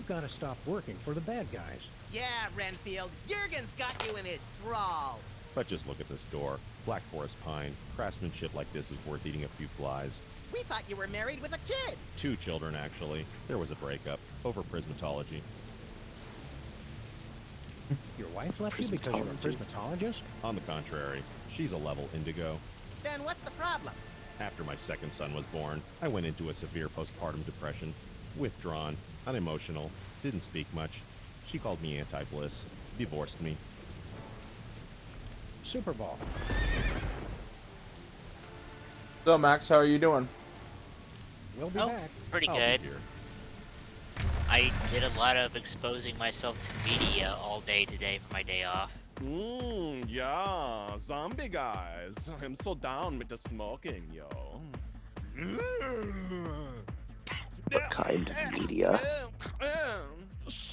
you've got to stop working for the bad guys. Yeah, Renfield, Jurgen's got you in his thrall. But just look at this door. Black forest pine. Craftsmanship like this is worth eating a few flies. We thought you were married with a kid. 2 children, actually. There was a breakup over prismatology. Your wife left you because you're a prismatologist? On the contrary, she's a level indigo. Then what's the problem? After my second son was born, I went into a severe postpartum depression. Withdrawn, unemotional, didn't speak much. She called me anti-bliss, divorced me. Super Bowl. So, Max, how are you doing? We'll be back. Pretty I'll be good. here. I did a lot of exposing myself to media all day today for my day off. Yeah, zombie guys. I'm so down with the smoking, yo. What kind of media?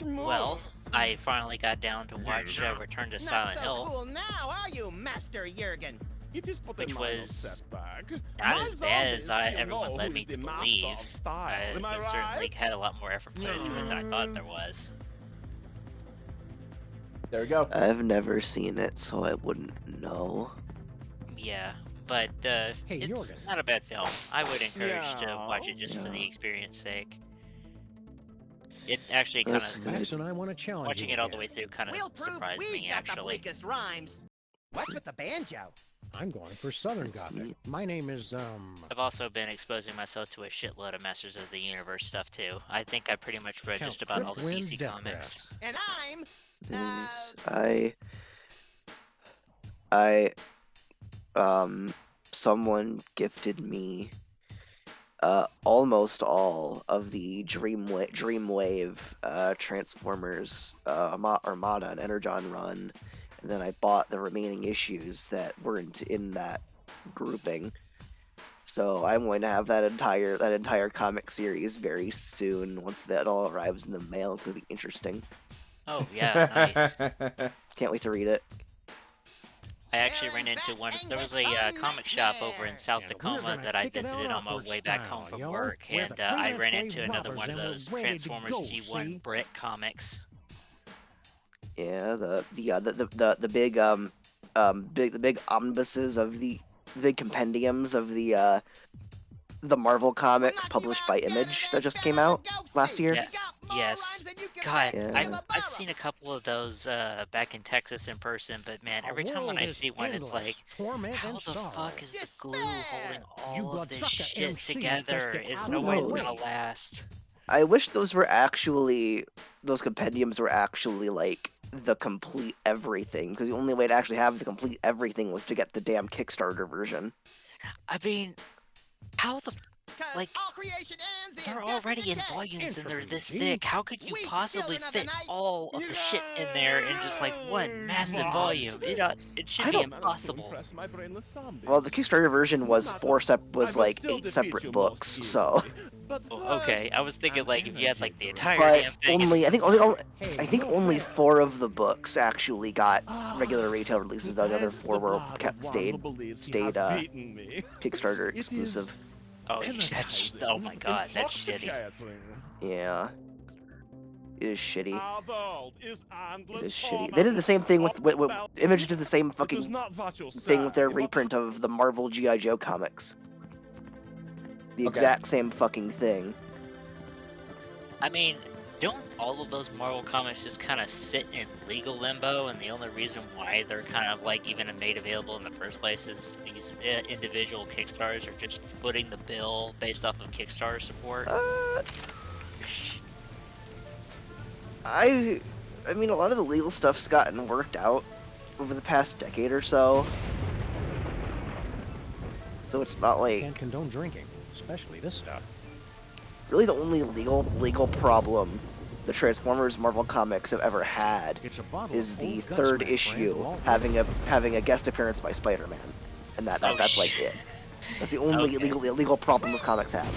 Well, I finally got down to watch Return to Silent Not so Hill, cool now, are you, Master Jurgen? It is but a which minor was setback. not My as bad zombies as still everyone know led who me is to the master believe. of style. Am I It certainly right? had a lot more effort put into it than I thought there was. There we go. I've never seen it, so I wouldn't know. Yeah, but Hey, it's Jorgen. not a bad film. I would encourage to Yeah. watch it just for the Yeah. experience sake. It actually kind That's of, good. Max and I want to challenge watching you it all the again. way through kind We'll of prove surprised we me, got the actually. bleakest rhymes. What's with the banjo? I'm going for Southern That's Gothic. neat. My name is, I've also been exposing myself to a shitload of Masters of the Universe stuff too. I think I pretty much read Count just about all the Crickwind DC Deathcraft. comics. And I'm... Nice. Someone gifted me almost all of the Dreamwave Transformers Armada and Energon run, and then I bought the remaining issues that weren't in that grouping. So I'm going to have that entire comic series very soon. Once that all arrives in the mail, it's going to be interesting. Oh yeah, nice. Can't wait to read it. I actually ran into one. There was a comic shop over in South And we're Tacoma gonna that I kick it visited out on my awkward way back style, home from yo. work, We're and the I freelance ran wave into another robbers, one of and we're those ready to Transformers go, G1 see? Brit comics. Yeah, the big omnibuses of the big compendiums of the Marvel comics published by Image that just came out last year. Yeah. Yes. God, Yeah. I've seen a couple of those back in Texas in person, but man, every time when I see one, it's like, how the fuck is the glue holding all of this shit together? Is no way it's gonna last. I wish those compendiums were actually like the complete everything, because the only way to actually have the complete everything was to get the damn Kickstarter version. I mean, how the like, all creation ends in they're death already in and decay. volumes and they're this Entropy, thick. How could you We possibly children of the fit night. all of the shit in there in just like one massive volume? It should be impossible. Well, the Kickstarter version was like 8 separate books, so. Well, okay, I was thinking like if you had like the entire But damn thing. I think only 4 of the books actually got regular retail releases. The other 4 stayed Kickstarter exclusive. Oh, oh my god, that's shitty. Yeah. It is shitty. It It is shitty. They did the same thing with Image did the same fucking thing with their reprint of the Marvel G.I. Joe comics. The exact same fucking thing. I mean, don't all of those Marvel comics just kind of sit in legal limbo, and the only reason why they're kind of like even made available in the first place is these individual Kickstarters are just footing the bill based off of Kickstarter support? I mean, a lot of the legal stuff's gotten worked out over the past decade or so. So it's not like... Can't condone drinking, especially this stuff. Really the only legal problem the Transformers Marvel comics have ever had is the third issue having a guest appearance by Spider-Man. And that's like it. That's the only illegal problem those comics have.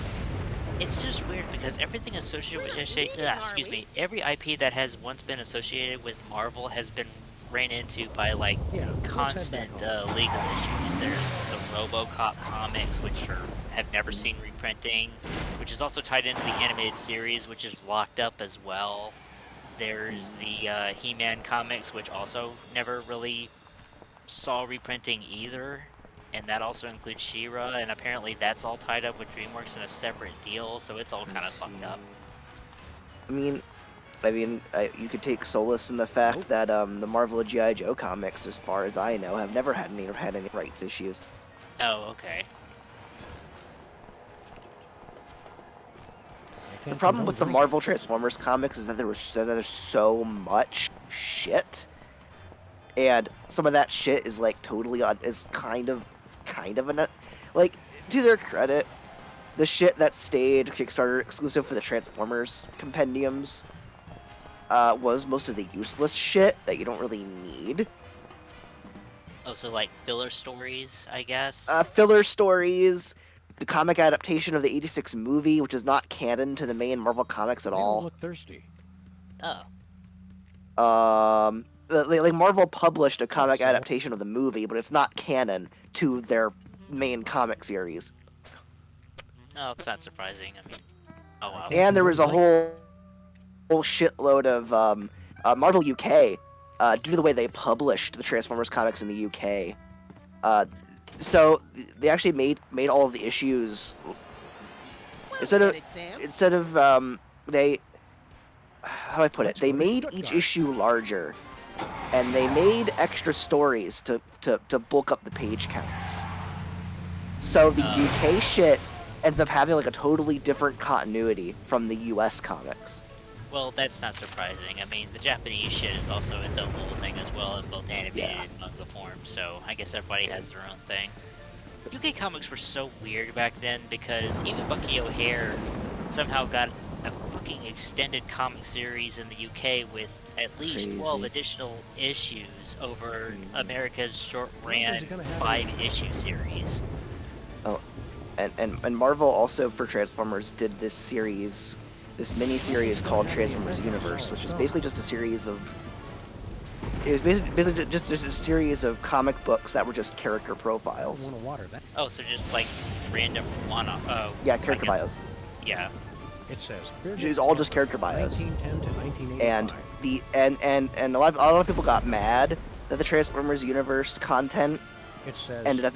It's just weird because everything associated with every IP that has once been associated with Marvel has been ran into by like Yeah, let's head constant back home. legal issues. There's the RoboCop comics, which have never seen reprinting, which is also tied into the animated series, which is locked up as well. There's the He-Man comics, which also never really saw reprinting either, and that also includes She-Ra, and apparently that's all tied up with DreamWorks in a separate deal, so it's all kind of fucked up. I mean, you could take solace in the fact that the Marvel G.I. Joe comics, as far as I know, have never had any rights issues. Oh, okay. The problem with the Marvel Transformers comics is that there's so much shit, and some of that shit is like totally on is kind of a like, to their credit, the shit that stayed Kickstarter exclusive for the Transformers compendiums was most of the useless shit that you don't really need. Oh, so like filler stories, I guess? Filler stories, the comic adaptation of the '86 movie, which is not canon to the main Marvel comics at They don't all. look thirsty. Oh. Like Marvel published a comic So? adaptation of the movie, but it's not canon to their main comic series. Oh, it's not surprising. I mean, oh wow. And there was a whole shitload of Marvel UK due to the way they published the Transformers comics in the UK. So they actually made all of the issues instead of they, how do I put it? They made each issue larger, and they made extra stories to bulk up the page counts. So the UK shit ends up having like a totally different continuity from the US comics. Well, that's not surprising. I mean, the Japanese shit is also its own little thing as well in both animated and manga form, so I guess everybody has their own thing. UK comics were so weird back then because even Bucky O'Hare somehow got a fucking extended comic series in the UK with at least 12 additional issues over America's short-ran 5-issue series. Oh, and Marvel also for Transformers did this series, this mini-series called Transformers Universe, which is basically just a series of... It was basically just a series of comic books that were just character profiles. Oh, so just like random one... yeah, character bios. Yeah. It says It's all just character bios. 1910 to 1985. And a lot of people got mad that the Transformers Universe content ended up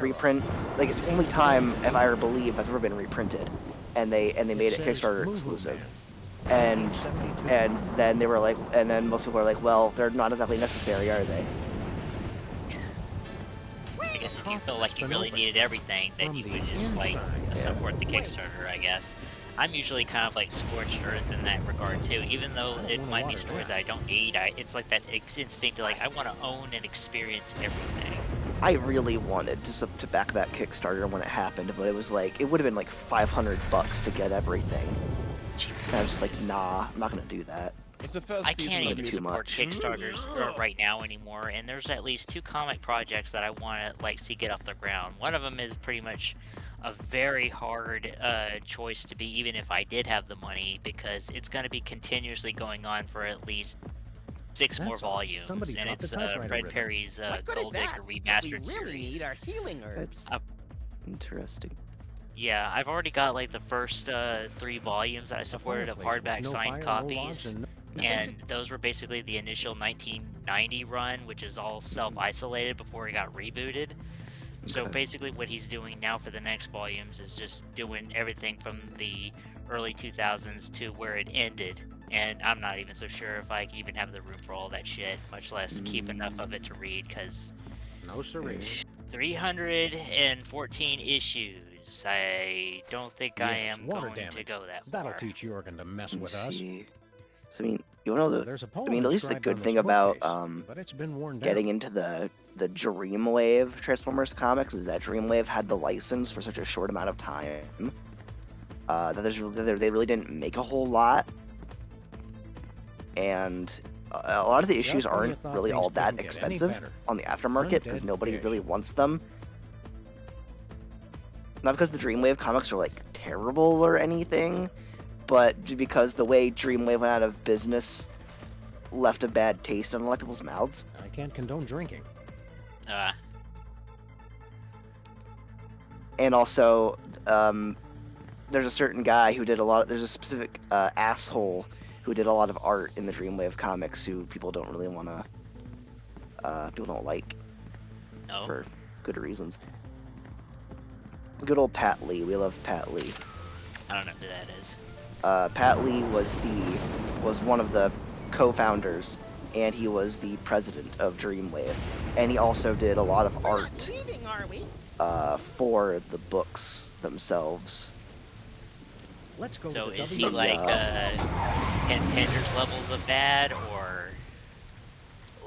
reprint. Like, it's the only time, if I believe, that's ever been reprinted, and they made it Kickstarter exclusive. And then they were like, and then most people are like, well, they're not exactly necessary, are they? I guess if you feel like you really needed everything, then you would just like support the Kickstarter, I guess. I'm usually kind of like scorched earth in that regard too, even though it might be stories that I don't need. It's like that instinct to like, I want to own and experience everything. I really wanted to back that Kickstarter when it happened, but it was like, it would have been like $500 to get everything. And I was just like, nah, I'm not gonna do that. It's the first I can't even too support much. Kickstarters right now anymore, and there's at least 2 comic projects that I want to like see get off the ground. One of them is pretty much a very hard choice to be, even if I did have the money, because it's going to be continuously going on for at least 6 more volumes, and it's Fred Perry's Gold Digger Remastered we really series. need our healing herbs. That's interesting. Yeah, I've already got like the first 3 volumes that I supported of hardback signed copies, and those were basically the initial 1990 run, which is all self-isolated before it got rebooted. So basically what he's doing now for the next volumes is just doing everything from the early 2000s to where it ended, and I'm not even so sure if I even have the room for all that shit, much less keep enough of it to read, because no siree. 314 issues. I don't think I am going to go that far. That'll teach Jorgen to mess with us. So I mean, you know I mean, at least the good thing about but it's been worn down. getting into the Dreamwave Transformers comics is that Dreamwave had the license for such a short amount of time that they really didn't make a whole lot, and a lot of the issues aren't really all that expensive on the aftermarket because nobody really wants them. Not because the Dreamwave comics are like terrible or anything, but because the way Dreamwave went out of business left a bad taste in a lot of people's mouths. I can't condone drinking. And also, there's a certain guy who did a lot. There's a specific asshole who did a lot of art in the Dreamwave comics who people don't really want to. People don't like No. for good reasons. Good old Pat Lee. We love Pat Lee. I don't know who that is. Pat Lee was one of the co-founders, and he was the president of Dreamwave, and he also did a lot of We're art not leaving, are we? for the books themselves. Let's go So to the is he W. like Ken Pender's levels of bad, or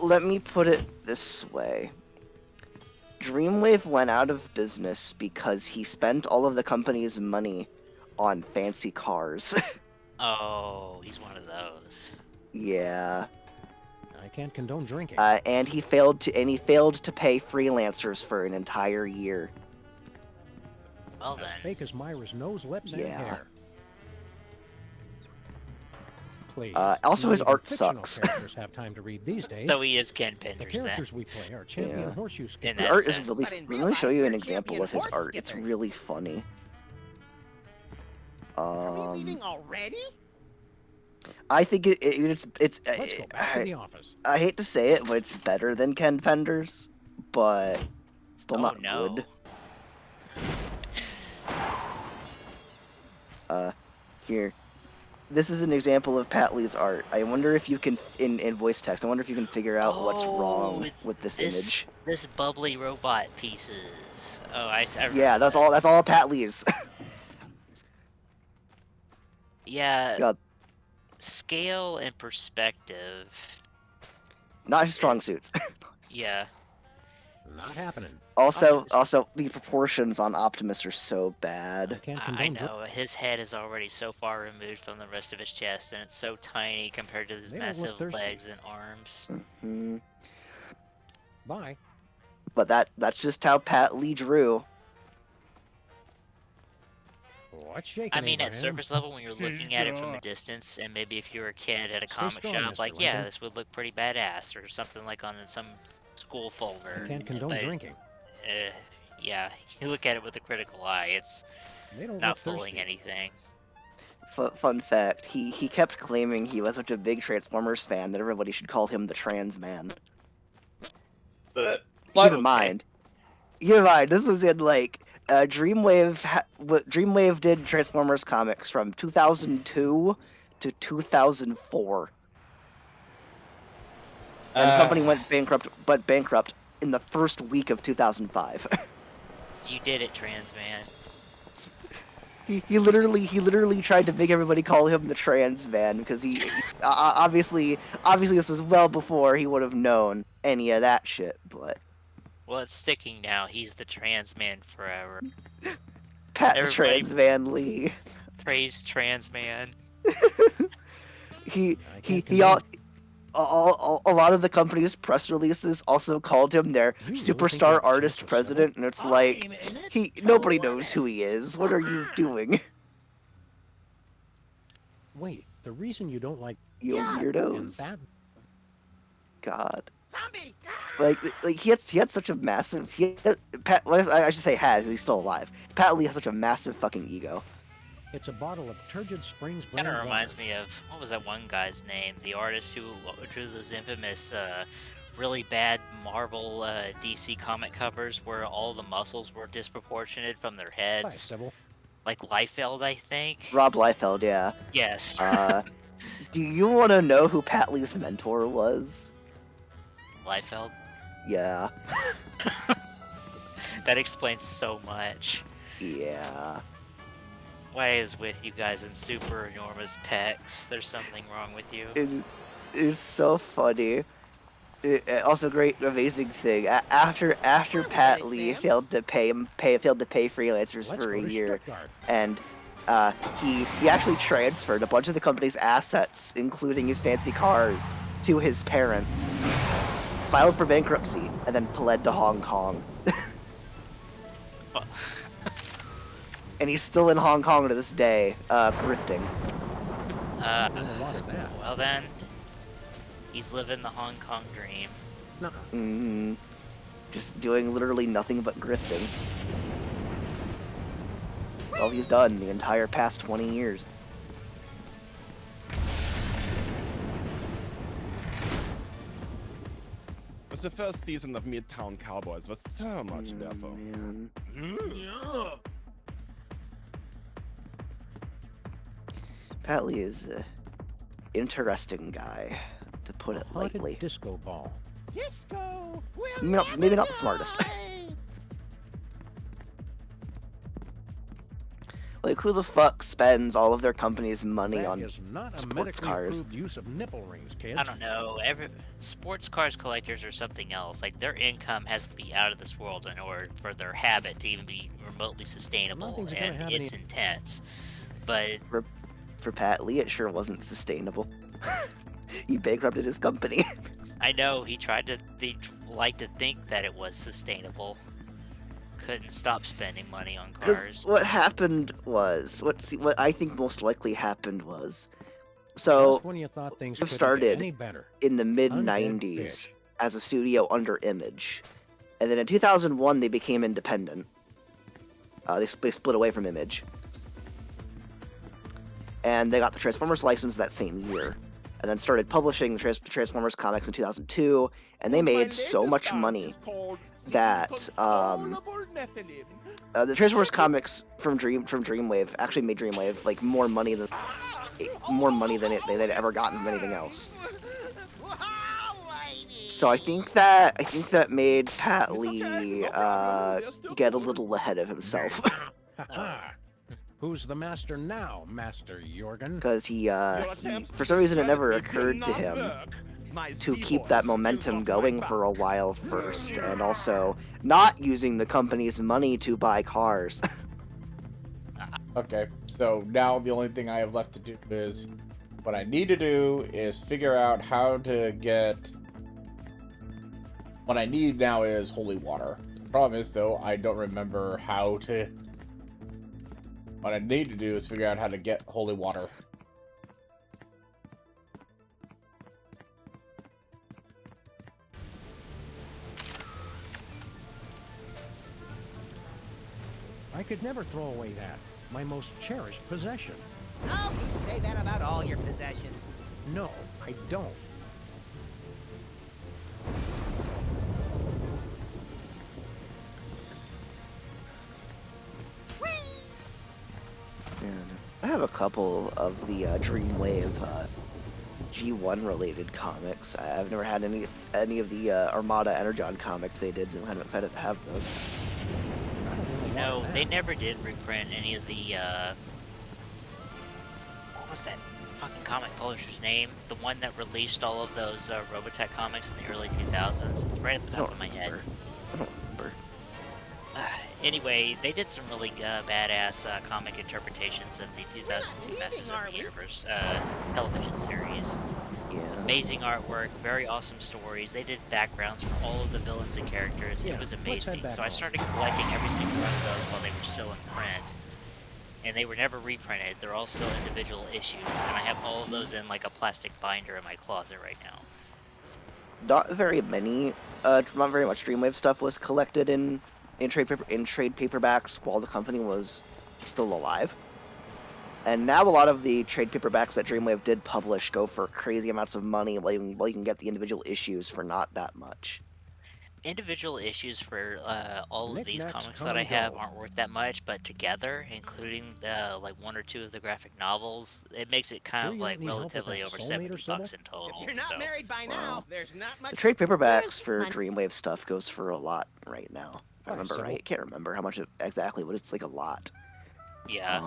Let me put it this way. Dreamwave went out of business because he spent all of the company's money on fancy cars. oh, he's one of those? Yeah. I can't condone drinking. And he failed to pay freelancers for an entire year. Well As then, fake as Myra's nose, lips, and Yeah. hair. Please. Also, not his even art fictional sucks. characters have time to read these days. so he is Ken The Penders then. characters we play are champion Yeah. horseshoe In skippers. The that art is sense. really. But in Let real me show life, you an you're example champion of his horse art. It's skippers. really funny. Are we leaving already? I think it's Let's go back to the office. I hate to say it, but it's better than Ken Penders, but still Oh not no. good. Here. This is an example of Pat Lee's art. I wonder if you can, in voice text, I wonder if you can figure out what's wrong with this image. This bubbly robot pieces. Oh, I remember Yeah, that's all Pat Lee's. Yeah. God. Scale and perspective. Not his strong Yes. suits. Yeah. Not happening. Also, Optimus- the proportions on Optimus are so I bad. can't I condone drinking. know. His head is already so far removed from the rest of his chest, and it's so tiny compared to his They all look massive thirsty. legs and arms. Hmm. Bye. But that's just how Pat Lee drew. What's shaking? I mean, at Abraham? surface level, when you're looking at it from a distance, and maybe if you were a kid at a Stay comic strong, shop, Mr. like, yeah, Lincoln. this would look pretty badass, or something like on some school folder. I can't condone but, drinking. Yeah, you look at it with a critical eye, it's They don't not look fooling thirsty. anything. Fun fact: he kept claiming he was such a big Transformers fan that everybody should call him the Trans Man. Keep in mind, this was in like Dreamwave. Dreamwave did Transformers comics from 2002 to 2004, and the company went bankrupt in the first week of 2005. You did it, Trans Man. He literally tried to make everybody call him the Trans Man because he obviously this was well before he would have known any of that shit. But Well, it's sticking now. He's the Trans Man forever. Pat the Everybody- Trans Man Lee, Praise Trans Man. he I he can't he all a lot of the company's press releases also called him their You really think superstar that artist just was president, and it's like nobody knows who he is. What are you doing, Wait, the reason you don't like you in weirdos? that God. Zombie! Like he had such a massive I should say had, 'cause he's still alive. Pat Lee has such a massive fucking ego. it's a bottle of Turgid Springs Kind brand of reminds water. me of, what was that one guy's name? The artist who drew those infamous, really bad Marvel DC comic covers where all the muscles were disproportionate from their Bye, heads. Sybil. Like Liefeld, I think? Rob Liefeld, yeah. Yes. Do you want to know who Pat Lee's mentor was? Liefeld? Yeah. That explains so much. Yeah. What is with you guys in super enormous pecs? There's something wrong with you. It's so funny. Also, great, amazing thing. After Pat Alright, Lee Sam. failed to pay freelancers Let's for go a to year, Stuttgart. and he actually transferred a bunch of the company's assets, including his fancy cars, to his parents, filed for bankruptcy, and then fled to Hong Kong. And he's still in Hong Kong to this day, grifting. Doing a lot of that. Well then, He's living the Hong Kong dream. Nuh-uh. Just doing literally nothing but grifting. All he's done the entire past 20 years. But the first season of Midtown Cowboys was so much better. Man. Yeah. Pat Lee is an interesting guy, to put it Haunted lightly. disco ball. Disco. Will Maybe not the never smartest. die. Like, who the fuck spends all of their company's money That on is not a sports medically cars? approved use of nipple rings, kids. I don't know. Sports cars collectors are something else. Like their income has to be out of this world in order for their habit to even be remotely sustainable, Nothing's gonna and have it's any- intense. But For Pat Lee, it sure wasn't sustainable. He bankrupted his company. I know he tried to. They like to think that it was sustainable. Couldn't stop spending money on Because cars. what happened was, what I think most likely happened was, so Just when you thought things we've couldn't started get any better. in the mid Undead 90s fish. as a studio under Image, and then in 2001 they became independent. They split away from Image, and they got the Transformers license that same year, and then started publishing the Transformers comics in 2002, and they made so much money that the Transformers comics from Dreamwave actually made Dreamwave like more money than they'd ever gotten from anything else. So I think that made Pat Lee get a little ahead of himself. Ha-ha. Who's the master now, Master Jorgen? Because he for some reason it never occurred to him to keep that momentum going for a while first, and also not using the company's money to buy cars. Okay, so now the only thing I have left to do is, what I need to do is figure out how to get, what I need now is holy water. The problem is, though, I don't remember how to, what I need to do is figure out how to get holy water. I could never throw away that. My most cherished possession. Oh, you say that about all your possessions. No, I don't. And I have a couple of the Dreamwave G1 related comics. I've never had any of the Armada Energon comics they did, so I'm kind of excited to have those. I don't really No, want they that. never did reprint any of the. What was that fucking comic publisher's name? The one that released all of those Robotech comics in the early 2000s. It's right at the I top don't of my head. remember. I don't remember. Anyway, they did some really badass comic interpretations of the 2002 Leaving, Masters are of the we? Universe television series. Yeah. Amazing artwork, very awesome stories. They did backgrounds for all of the villains and characters. Yeah, It was let's head amazing. back So I home. started collecting every single one of those while they were still in print. And they were never reprinted. They're all still individual issues. And I have all of those in like a plastic binder in my closet right now. Not very many, not very much Dreamwave stuff was collected in trade paperbacks while the company was still alive. And now a lot of the trade paperbacks that Dreamwave did publish go for crazy amounts of money, while you can get the individual issues for not that much. Individual issues for all of these Knickknacks comics come that I and have go. aren't worth that much, but together, including like one or two of the graphic novels, it makes it kind Sure of you like need help with relatively that over soulmate 70 or bucks soda? in total. If you're not so. married by Wow. now, there's not much. The trade paperbacks There's for months. Dreamwave stuff goes for a lot right now. If I Hi, remember Sybil. right. I can't remember how much exactly, but it's like a lot. Yeah.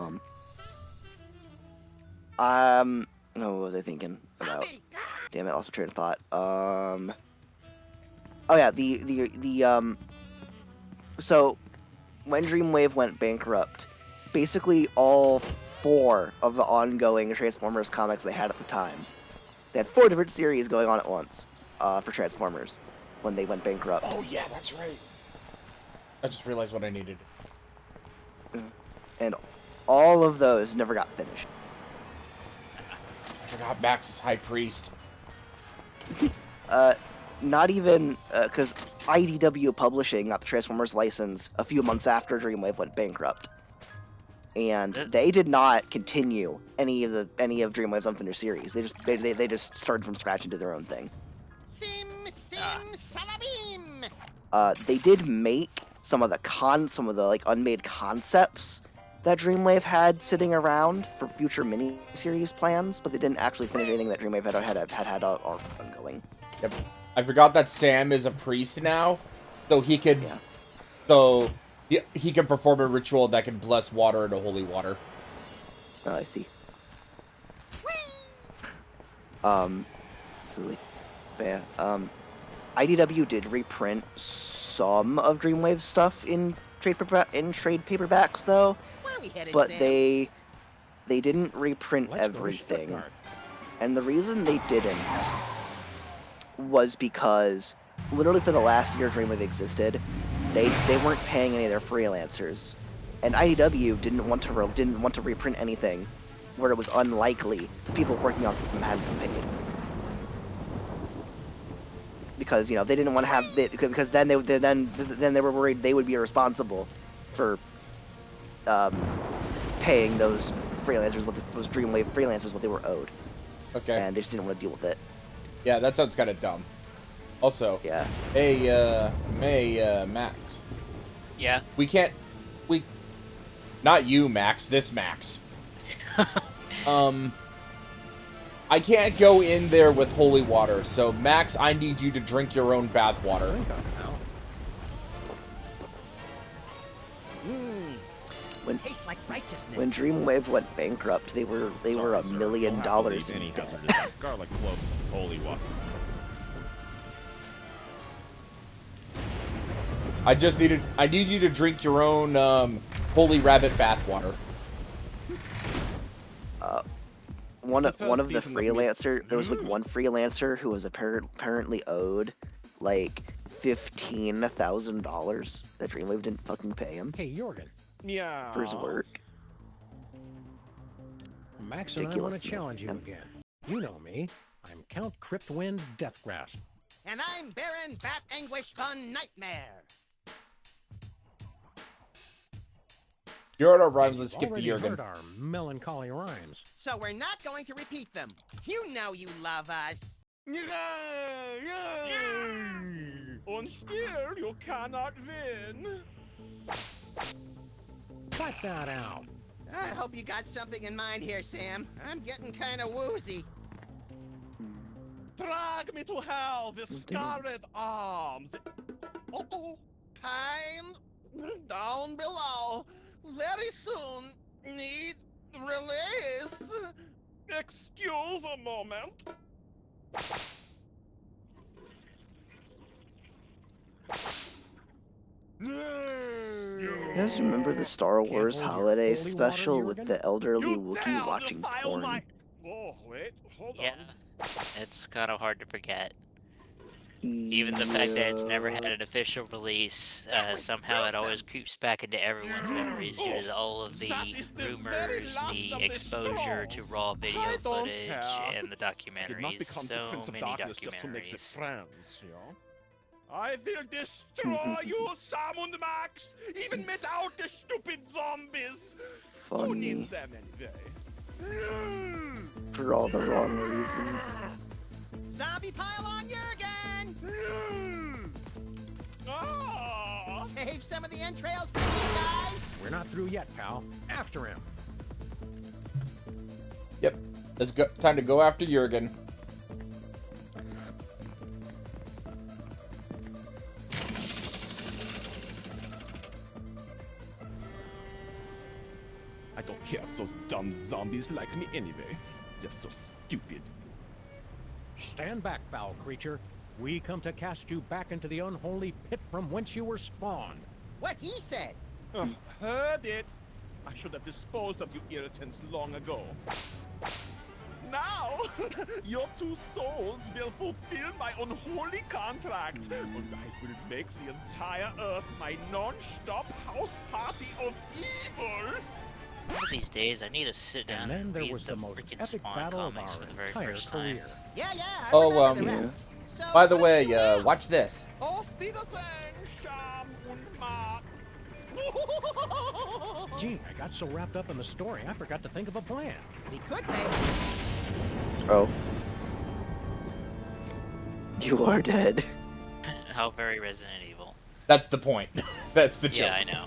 What was I thinking about? Zombie! Damn it, I lost my train of thought. Oh yeah, so when Dreamwave went bankrupt, basically all 4 of the ongoing Transformers comics they had at the time, they had 4 different series going on at once, for Transformers, when they went bankrupt. Oh yeah, that's right. I just realized what I needed. And all of those never got finished. I forgot Max is High Priest. Not even because IDW Publishing got the Transformers license a few months after Dreamwave went bankrupt, and they did not continue any of Dreamwave's unfinished series. They just started from scratch and did their own thing. Salabim! They did make some of the like unmade concepts that Dreamwave had sitting around for future mini-series plans, but they didn't actually finish anything that Dreamwave had ongoing. Yep. I forgot that Sam is a priest now, so he could, he can perform a ritual that can bless water into holy water. Oh, I see. Silly. But yeah, IDW did reprint some of Dreamwave's stuff in trade paperbacks, though, Where are we headed, but Sam? they didn't reprint Let's go to everything. Stuttgart. And the reason they didn't was because literally for the last year Dreamwave existed, they weren't paying any of their freelancers, and IDW didn't want to reprint anything where it was unlikely the people working on them hadn't been paid. Because they didn't want to have because then they were worried they would be responsible for paying those freelancers those Dreamwave freelancers what they were owed. Okay. And they just didn't want to deal with it. Yeah, that sounds kind of dumb. Also, Yeah. hey, Max. Yeah. Not you, Max. This Max. I can't go in there with holy water, so Max, I need you to drink your own bath water. Drink up now. Tastes like righteousness. When Dreamwave went bankrupt, they were $1 million in Any debt. hazardous garlic clove, holy water. I need you to drink your own holy rabbit bath water. One of the season of me. freelancer, there was like one freelancer who was apparently owed like $15,000 that Dreamwave didn't fucking pay him Hey, Jorgen. Yeah. for his work. Max and I want Ridiculous, to challenge you man. again. You know me. I'm Count Cryptwind Deathgrasp. And I'm Baron Bat Anguish the Nightmare. You're on our rhymes. You've Let's skip to already Jurgen. heard our melancholy rhymes. So we're not going to repeat them. You know you love us. Und still, you cannot win. Cut that out. I hope you got something in mind here, Sam. I'm getting kind of woozy. Drag me to hell, the scarred arms. Oh, Time down below. Very soon. Need release. excuse a moment. You guys remember the Star Wars hold your holiday holy water, special with Jurgen? the elderly You Wookiee dare watching defile porn? my... Oh, wait, hold Yeah. on. It's kind of hard to forget. Even the fact that it's never had an official release, somehow it always creeps back into everyone's memories due to all of the That is the very rumors, last the of the exposure to Strolls. raw video I don't footage, care. and the Did not documentaries. become the So Prince of many Darkness just to make the documentaries. friends, you know? I will destroy you, Sam and Max, even without the stupid zombies. Who Funny needs them anyway? for all the wrong reasons. Zombie pile on Jurgen. Ah! Save some of the entrails for you guys. We're not through yet, pal. After him. Yep. Let's go. Time to go after Jurgen. I don't care if those dumb zombies like me anyway. They're so stupid. Stand back, foul creature. We come to cast you back into the unholy pit from whence you were spawned. What he said. Heard it. I should have disposed of you irritants long ago. Now, your two souls will fulfill my unholy contract, and I will make the entire Earth my non-stop house party of evil. What does these days, I need to sit down And then there read was the most freaking epic Spawn battle of comics our for the very entire first time. career. Yeah, I Oh, remember the yeah. rest. So, By the what do we way, do now? watch this. Auf Wiedersehen, Sham und Max. Gee, I got so wrapped up in the story, I forgot to think of a plan. We could maybe. Oh. You are dead. How very Resident Evil. That's the point. That's the joke. Yeah, I know.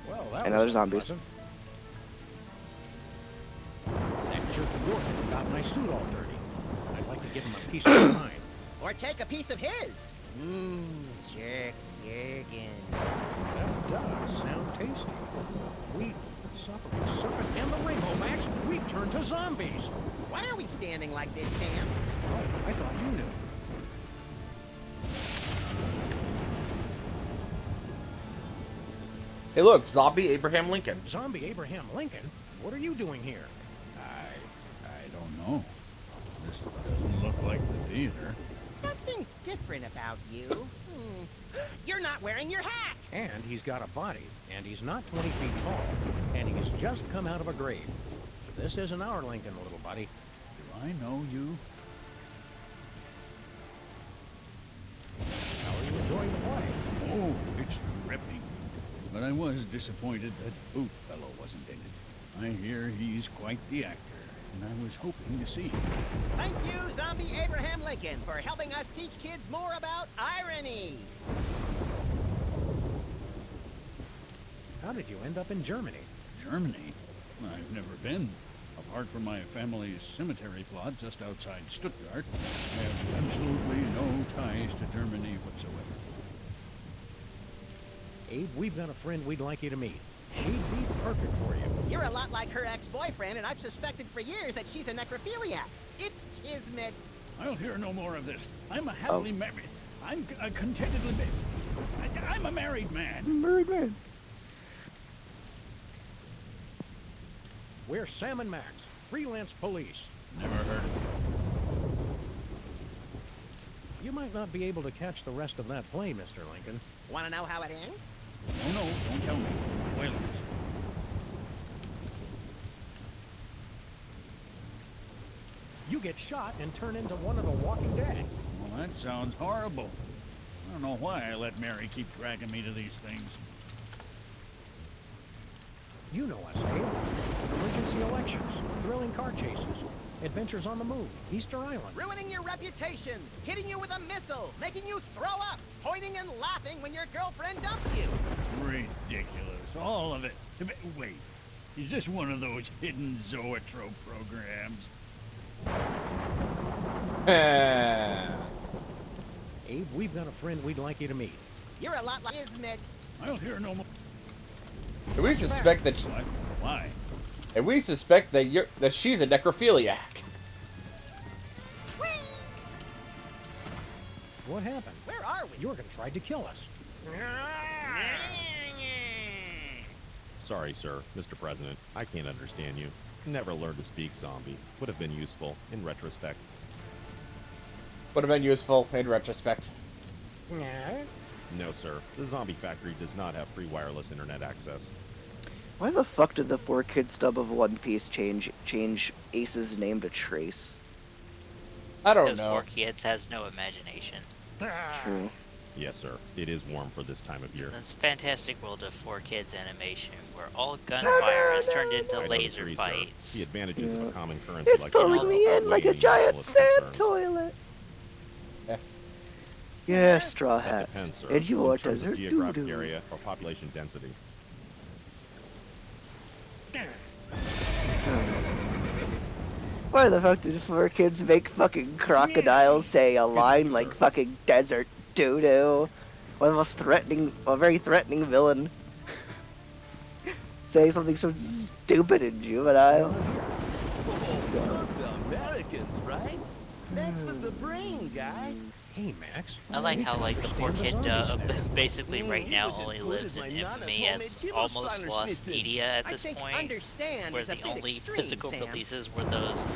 Well, that And other was zombies. unpleasant. That jerk Jordan got my suit all dirty. I'd like to give him a piece of his mind. Or take a piece of his. Jerk Jurgen. That does sound tasty. We, suffering serpent and the rainbow, Max, we've turned to zombies. Why are we standing like this, Sam? Oh, I thought you knew. Hey, look, zombie Abraham Lincoln. Zombie Abraham Lincoln? What are you doing here? I don't know. This doesn't look like the theater. Something different about you. You're not wearing your hat. And he's got a body, and he's not 20 feet tall, and he's just come out of a grave. This isn't our Lincoln, little buddy. Do I know you? How are you enjoying the play? Oh, it's ripping. But I was disappointed that Boot Fellow wasn't in it. I hear he's quite the actor, and I was hoping to see him. Thank you, Zombie Abraham Lincoln, for helping us teach kids more about irony. How did you end up in Germany? Germany? I've never been. Apart from my family's cemetery plot just outside Stuttgart, I have absolutely no ties to Germany whatsoever. Abe, we've got a friend we'd like you to meet. She'd be perfect for you. You're a lot like her ex-boyfriend, and I've suspected for years that she's a necrophiliac. It's kismet. I'll hear no more of this. I'm a happily married. I'm contentedly married. I'm a married man. Married man. We're Sam and Max, freelance police. Never heard of it. You might not be able to catch the rest of that play, Mr. Lincoln. Want to know how it ends? Oh no, don't tell me. Spoilers. You get shot and turn into one of the Walking Dead. Well, that sounds horrible. I don't know why I let Mary keep dragging me to these things. You know us, Abe. Emergency elections, thrilling car chases, adventures on the move, Easter Island. Ruining your reputation, hitting you with a missile, making you throw up, pointing and laughing when your girlfriend dumped you. Ridiculous. All of it. Wait, is this one of those hidden zoetrope programs? Abe, we've got a friend we'd like you to meet. You're a lot like kismet. I'll hear no more. And we suspect that What? Why? and we suspect that she's a necrophiliac. Whee! What happened? Where are we? Jorgen tried to kill us. Sorry, sir, Mr. President. I can't understand you. Never learned to speak zombie. Would have been useful in retrospect. Would have been useful in retrospect. No, sir. The zombie factory does not have free wireless internet access. Why the fuck did the 4-kid stub of One Piece change Ace's name to Trace? I don't Because know. 4 Kids has no imagination. True. Yes, sir. It is warm for this time of year. This fantastic world of 4 Kids animation, where all gunfire is turned into I don't laser agree, sir. fights. The advantages of a common currency It's like pulling the me dollar in like a outweigh any giant level of sand concern. toilet. Yeah. Yeah, Straw That Hat. depends, sir. And you in are terms of desert geographic doo-doo. area or population density. Why the fuck did 4 Kids make fucking crocodiles say a line like fucking desert doo-doo? One of the most threatening, a very threatening villain. Saying something so stupid and juvenile. Those are Americans, right? Thanks for the brain, guy. Hey, Max. I like how, like, the 4 Kid basically right he now was as only good lives as in my Nana's infamy homemade as Kimmel's almost Spanish lost schnitzel. media at I this think point, understand where is a the bit only extreme, physical Sam. releases were those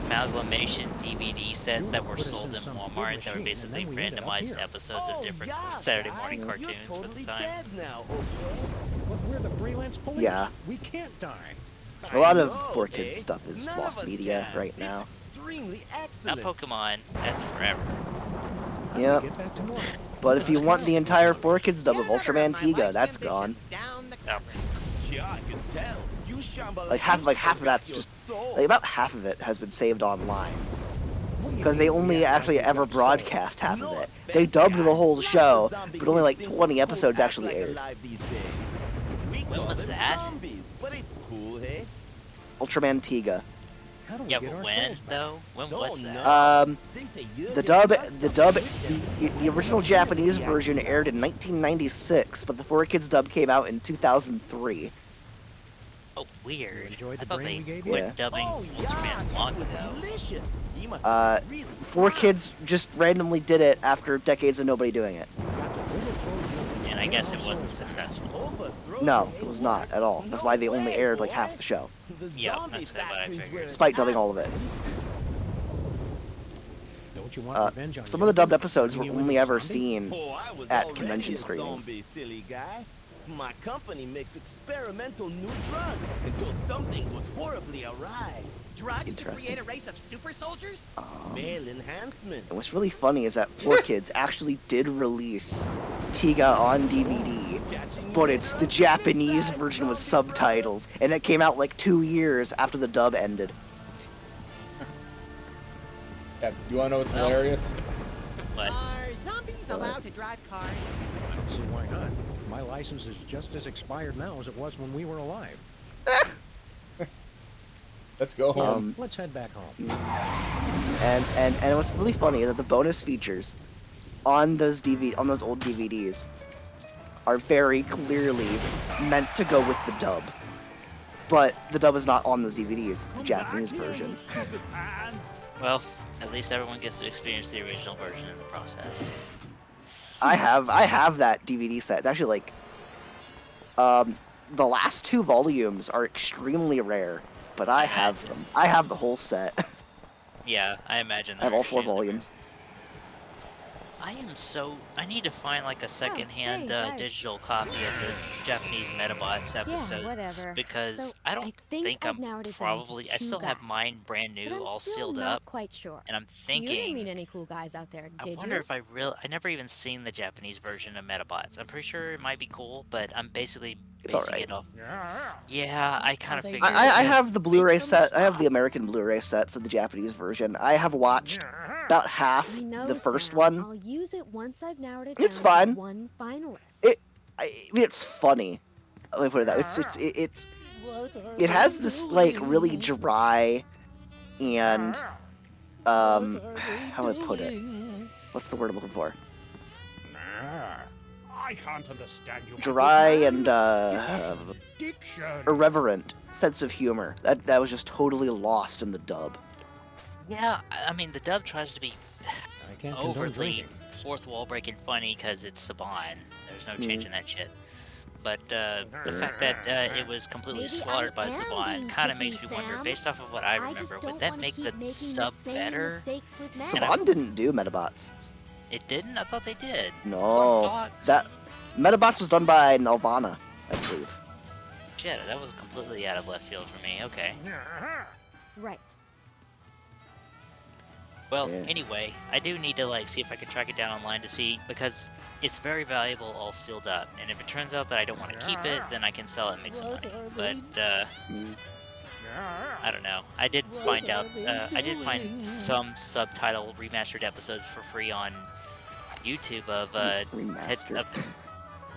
amalgamation DVD sets You that were put us sold in in some big Walmart that were machine, and basically then we ended up randomized here. episodes of different yeah, Saturday guy, morning you're cartoons totally for the time. dead now, okay? But we're the freelance police. Yeah. We can't die. A lot I of know, 4Kids eh? stuff is None of lost us media can. right now. It's extremely Not excellent. Pokemon, that's forever. How do we Yep. get back to normal? But if you want the entire 4Kids dub Yet of another Ultraman my Tiga, wife's that's gone. ambitions down the Oh. cupboard. Yeah, I can tell. You Shambhala Like half of forgot that's your just soul. like about half of it has been saved online What do you because they mean we only act like actually we've ever got soul? broadcast half No of it. offense, They dubbed guy. the whole Lots of show, zombie but only like instincts 20 and cool episodes act actually like aired. alive these days. We When call was them that? Zombies, but it's cool, hey? Ultraman Tiga. How do we Yeah, get but our when souls back? though? When was Don't that? know. They say you The get dub, lost the some dub, with them. the original Japanese Yeah. version aired in 1996, but the 4Kids dub came out in 2003. Oh, weird. enjoyed I the thought brain they we gave you? quit Yeah. dubbing Oh, yeah, Ultraman long it was ago. delicious. You must Uh, have really 4Kids just randomly did it after decades of nobody doing it. Got to wiggle through you And I get guess our it wasn't souls back. successful. overthrow No, you, it was hey, not what? at all. That's No why they only way, aired like boy. half the show, The Yeah, zombie that's kinda what I factory's figured. where it's despite dubbing at. all of it. Don't you want revenge on Some your of the dubbed uncle? episodes were Turning you only into a ever zombie? seen Oh, I was at already convention a screenings. zombie, silly guy. My company makes experimental new drugs until something goes horribly awry. Drugs to Interesting. create a race of super soldiers? Male enhancement. And what's really funny is that 4Kids actually did release Tiga on DVD, but it's the Japanese version with subtitles, and it came out like 2 years after the dub ended. Yeah, you wanna know what's Well. hilarious? But Are zombies allowed to drive cars? I don't see why not. My license is just as expired now as it was when we were alive. Let's go home. Let's head back home. And what's really funny is that the bonus features on those old DVDs are very clearly meant to go with the dub. But the dub is not on those DVDs, the Japanese version. well, at least everyone gets to experience the original version in the process. I have that DVD set. It's actually like the last 2 volumes are extremely rare, but I have them. I have the whole set. Yeah, I imagine. I have all 4 extremely rare. volumes. I need to find like a secondhand hey, guys. digital copy of the Japanese Metabots episodes whatever. because So, I don't think I've I'm narrowed it down to probably. I 2 still have guys, mine brand but new, I'm all still sealed not up, quite sure. and I'm You didn't meet thinking. any cool guys out there, I did wonder you? if I never even seen the Japanese version of Metabots. I'm pretty sure it might be cool, but I'm basically It's basing alright. it off. Yeah, I kind of They figured. I yeah. have the Blu-ray set. I have the American Blu-ray sets of the Japanese version. I have watched about half You know, the first Sam, one. I'll use it once I've narrowed it It's down fine. to 1 finalist. I mean, it's funny. Let me put it that way. It has this like really dry and how do I put it? What's the word I'm looking for? I can't understand you. my Dry good and man. Diction. irreverent sense of humor. That was just totally lost in the dub. Yeah, I mean the dub tries to be I can't condone overly drinking. fourth wall breaking funny because it's Saban. There's no changing that shit. But the fact that it was completely Maybe slaughtered I by am Saban being kind of makes me picky, wonder, Sam. based off of what I I just remember, don't would that wanna make keep the making sub the same better? mistakes with And Meta. Saban didn't do Metabots. It didn't? I thought they did. No, thought. that Metabots was done by Nelvana, I believe. Shit, that was completely out of left field for me. Okay. Right. Well, Yeah. anyway, I do need to like see if I can track it down online to see because it's very valuable all sealed up. And if it turns out that I don't want to keep it, then I can sell it and make some money. But I don't know. I did find out. I did find some subtitle remastered episodes for free on YouTube of Remastered.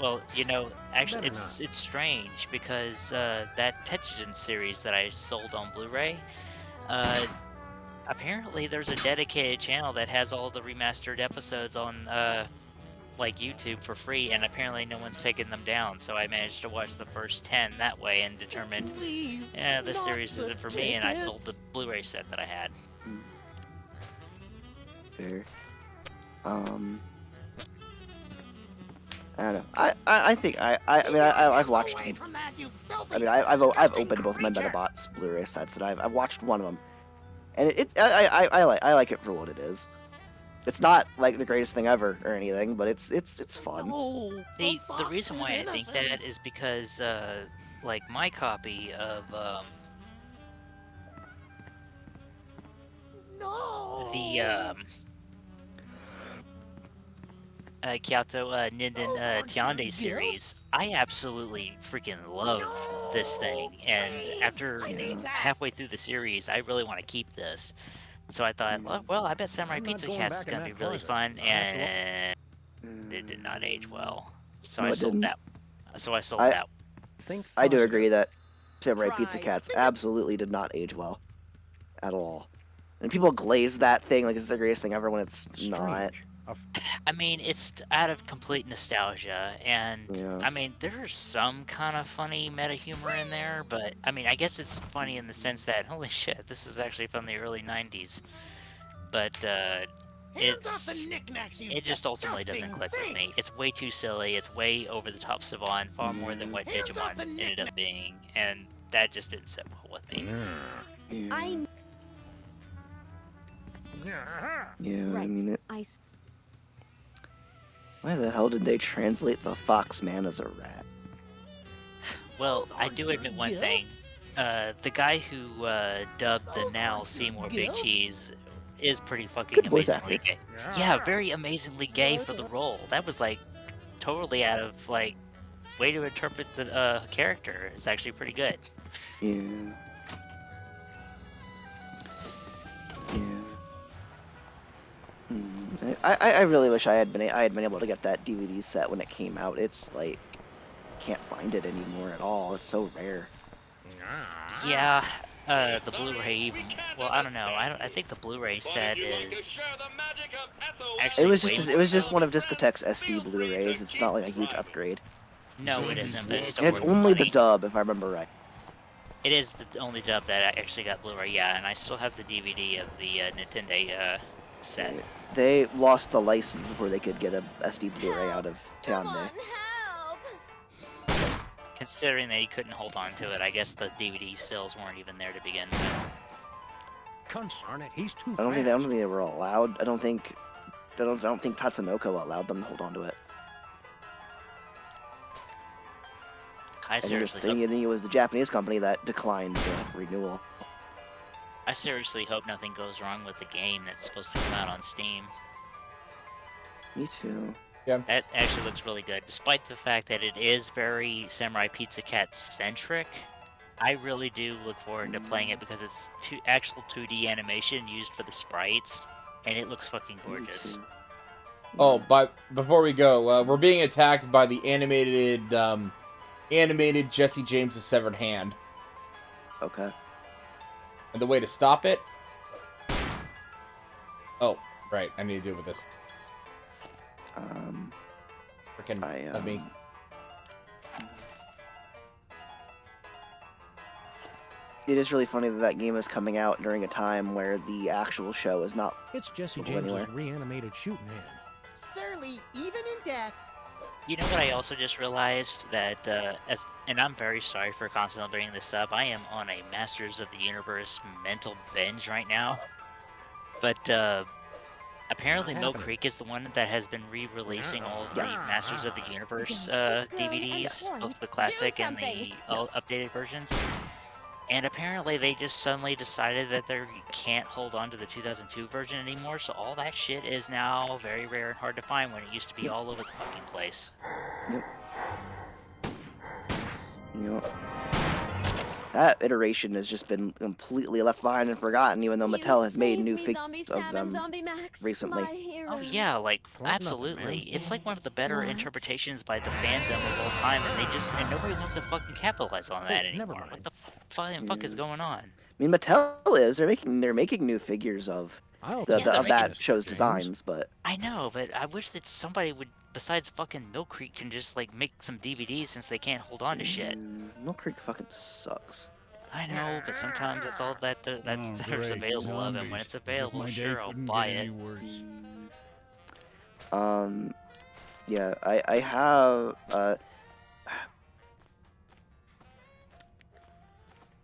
well, you know, actually, Better it's strange because that Tetsugen series that I sold on Blu-ray, apparently there's a dedicated channel that has all the remastered episodes on like YouTube for free, and apparently no one's taken them down. So I managed to watch the first 10 that way and determined, yeah, this series isn't for me, and I sold the Blu-ray set that I had. Fair. I don't know. I think I've watched. Away from that, you filthy I mean, I've opened disgusting both my creature. Metabots Blu-ray sets, and I've watched one of them, and I like it for what it is. It's not like the greatest thing ever or anything, but it's fun. No. See, the fox reason is why I think innocent. that is because, like, my copy of, No. the, Kyoto Ninden Those aren't Tiande good series, I absolutely freaking love this thing, and please, after I need that. halfway through the series, I really want to keep this. So I thought, well, I bet Samurai I'm not Pizza going Cats is back in gonna be that really closet. fun, I have to and it did not age well. So No, I it sold didn't. that. So I sold I- that. think I do positive. agree that Samurai Pizza Try. Cats absolutely did not age well, at all. And people glaze that thing like it's the greatest thing ever when it's not. Strange. I mean, it's out of complete nostalgia, and Yeah. I mean, there's some kind of funny meta humor in there, but I mean, I guess it's funny in the sense that, holy shit, this is actually from the early 90s. But Hands off the knickknacks, you it just ultimately doesn't disgusting click with me. thing. It's way too silly. It's way over the top Savant, far more than what Hands off Digimon the ended up being, and that just didn't sit well with me. Yeah. I Yeah, I Right. mean, I s- why the hell did they translate the fox man as a rat? Well, Those I aren't do your admit one gifts. thing. The guy who dubbed the Those now aren't your Seymour Big gifts. Cheese is pretty fucking Good voice amazingly actor. gay. Yeah, very amazingly gay for the role. That was like totally out of like way to interpret the character. It's actually pretty good. Yeah. Yeah. I really wish I had been able to get that DVD set when it came out. It's like can't find it anymore at all. It's so rare. Yeah, the Blu-ray even. Well, I don't know. I think the Blu-ray set is actually It was just one of Discotek's SD Blu-rays. It's not like a huge upgrade. No, it isn't. But it's still It's worth only the money. dub, if I remember right. It is the only dub that actually got Blu-ray, yeah, and I still have the DVD of the Nintendo set. They lost the license before they could get a SD Blu-ray out of town. Someone help! Considering that he couldn't hold on to it, I guess the DVD sales weren't even there to begin with. Concern it, he's too I don't think fast. they were allowed. I don't think Tatsunoko allowed them to hold on to it. I seriously hope, I think it was the Japanese company that declined the renewal. I seriously hope nothing goes wrong with the game that's supposed to come out on Steam. Me too. That actually looks really good, despite the fact that it is very Samurai Pizza Cat centric. I really do look forward to playing it because it's actual 2D animation used for the sprites, and it looks fucking gorgeous. Oh, but before we go, we're being attacked by the animated Jesse James' severed hand. Okay. And the way to stop it... Oh, right. I need to do it with this. Freaking let me... It is really funny that game is coming out during a time where the actual show is not. It's Jesse available James's anywhere. reanimated shooting hand. Surly, even in death. You know what I also just realized? That, and I'm very sorry for constantly bringing this up, I am on a Masters of the Universe mental binge right now. But, apparently Mill Creek is the one that has been re-releasing all of the Masters of the Universe DVDs, both the classic and the updated versions. And apparently they just suddenly decided that they can't hold on to the 2002 version anymore, so all that shit is now very rare and hard to find when it used to be all over the fucking place. Yep. That iteration has just been completely left behind and forgotten, even though Mattel has made new figures of them recently. Oh yeah, like, absolutely. It's like one of the better interpretations by the fandom of all time, and nobody wants to fucking capitalize on that anymore. What the fuck is going on? I mean, Mattel is. They're making new figures of of that show's designs, but I know, but I wish that somebody would, besides fucking Mill Creek, can just like make some DVDs since they can't hold on to shit. Mill Creek fucking sucks. I know, but sometimes that's all that's there's available of it. When it's available, sure, I'll buy it. Yeah, I have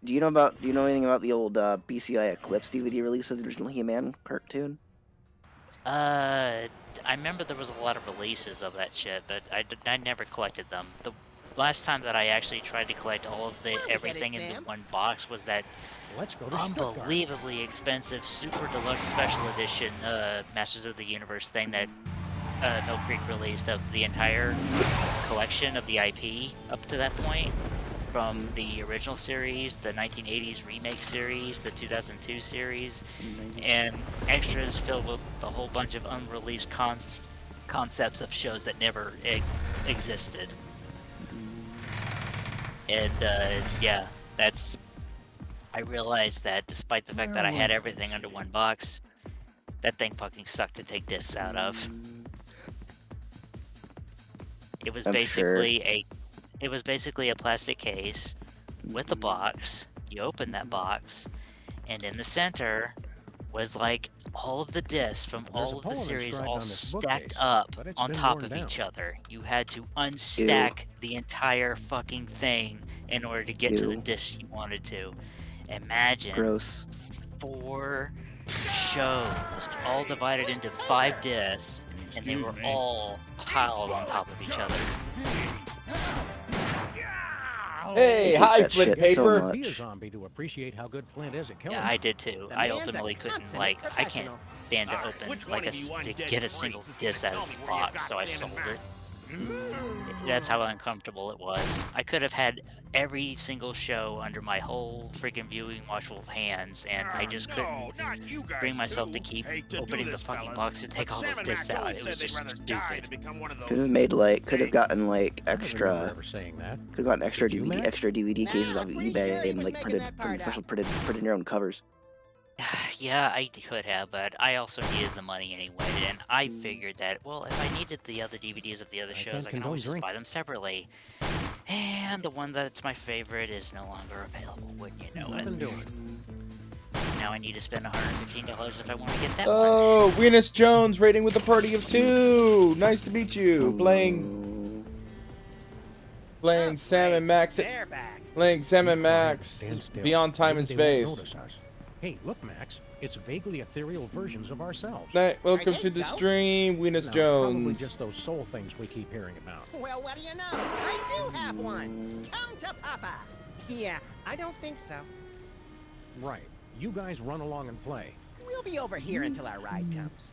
Do you know anything about the old BCI Eclipse DVD release of the original He-Man cartoon? I remember there was a lot of releases of that shit, but I never collected them. The last time that I actually tried to collect all of everything into one box was that Let's go to Stuttgart. unbelievably expensive Super Deluxe Special Edition Masters of the Universe thing that Mill Creek released of the entire collection of the IP up to that point. From the original series, the 1980s remake series, the 2002 series, and extras filled with a whole bunch of unreleased concepts of shows that never existed. And yeah, I realized that despite the fact that I had everything under one box, that thing fucking sucked to take discs out of. It was basically a plastic case with a box. You open that box, and in the center was like all of the discs from all of the series all stacked up on top of each other. You had to unstack the entire fucking thing in order to get to the discs you wanted to. Imagine 4 shows all divided into 5 discs, and they were all piled on top of each other. Hey, hi, Flint Paper. Be a zombie to appreciate how good Flint is at killing. Yeah, I did too. I ultimately couldn't, I can't stand to open, to get a single disc out of this box, so I sold it. That's how uncomfortable it was. I could have had every single show under my whole freaking viewing watchful of hands, and I just couldn't bring myself to keep opening the fucking box and take all those discs out. It was just stupid. Could have gotten like extra. Could have gotten extra DVD cases off of eBay and like printed your own covers. Yeah, I could have, but I also needed the money anyway, and I figured that, well, if I needed the other DVDs of the other shows, I can always just buy them separately. And the one that's my favorite is no longer available, wouldn't you know it? Now I need to spend $115 if I want to get that one. Oh, Venus Jones rating with a party of 2. Nice to meet you. Playing Sam and Max. Playing Sam and Max Beyond Time and Space. Hey, look, Max. It's vaguely ethereal versions of ourselves. Welcome to the stream, Venus Jones. Probably just those soul things we keep hearing about. Well, what do you know? I do have one. Come to Papa. Yeah, I don't think so. Right. You guys run along and play. We'll be over here until our ride comes.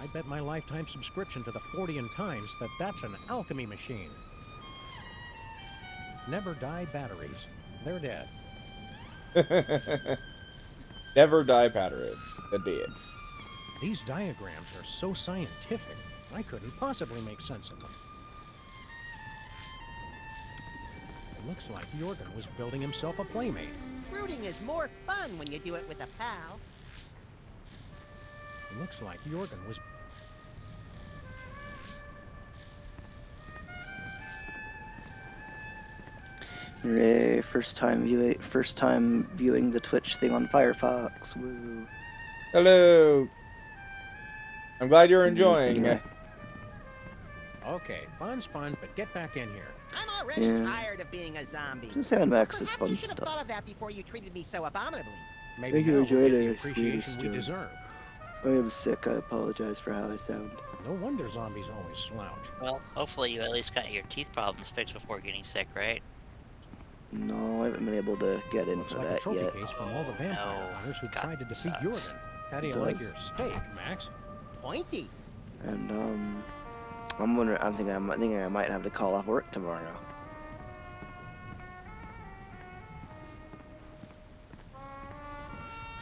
I bet my lifetime subscription to the 40 Times that that's an alchemy machine. Never die batteries. They're dead. Never die batteries. They're dead. These diagrams are so scientific, I couldn't possibly make sense of them. It looks like Jorgen was building himself a playmate. Rooting is more fun when you do it with a pal. It looks like Jorgen was... Hooray, first time viewing the Twitch thing on Firefox. Woo. Hello. I'm glad you're enjoying. Yeah. Okay, fun's fun, but get back in here. I'm already tired of being a zombie. Sam Max is fun you should have stuff. thought of that before you treated me so abominably. Maybe Thank you, now we'll enjoyed get the it. appreciation we deserve. I am sick. I apologize for how I sound. No wonder zombies always slouch. Well, hopefully you at least got your teeth problems fixed before getting sick, right? No, I haven't been able to get in for Like a that trophy yet. case from all the vampire hunters who tried to defeat sucks. Jorgen. How do you like your steak, Max? Pointy. And I'm wondering. I'm thinking I might have to call off work tomorrow.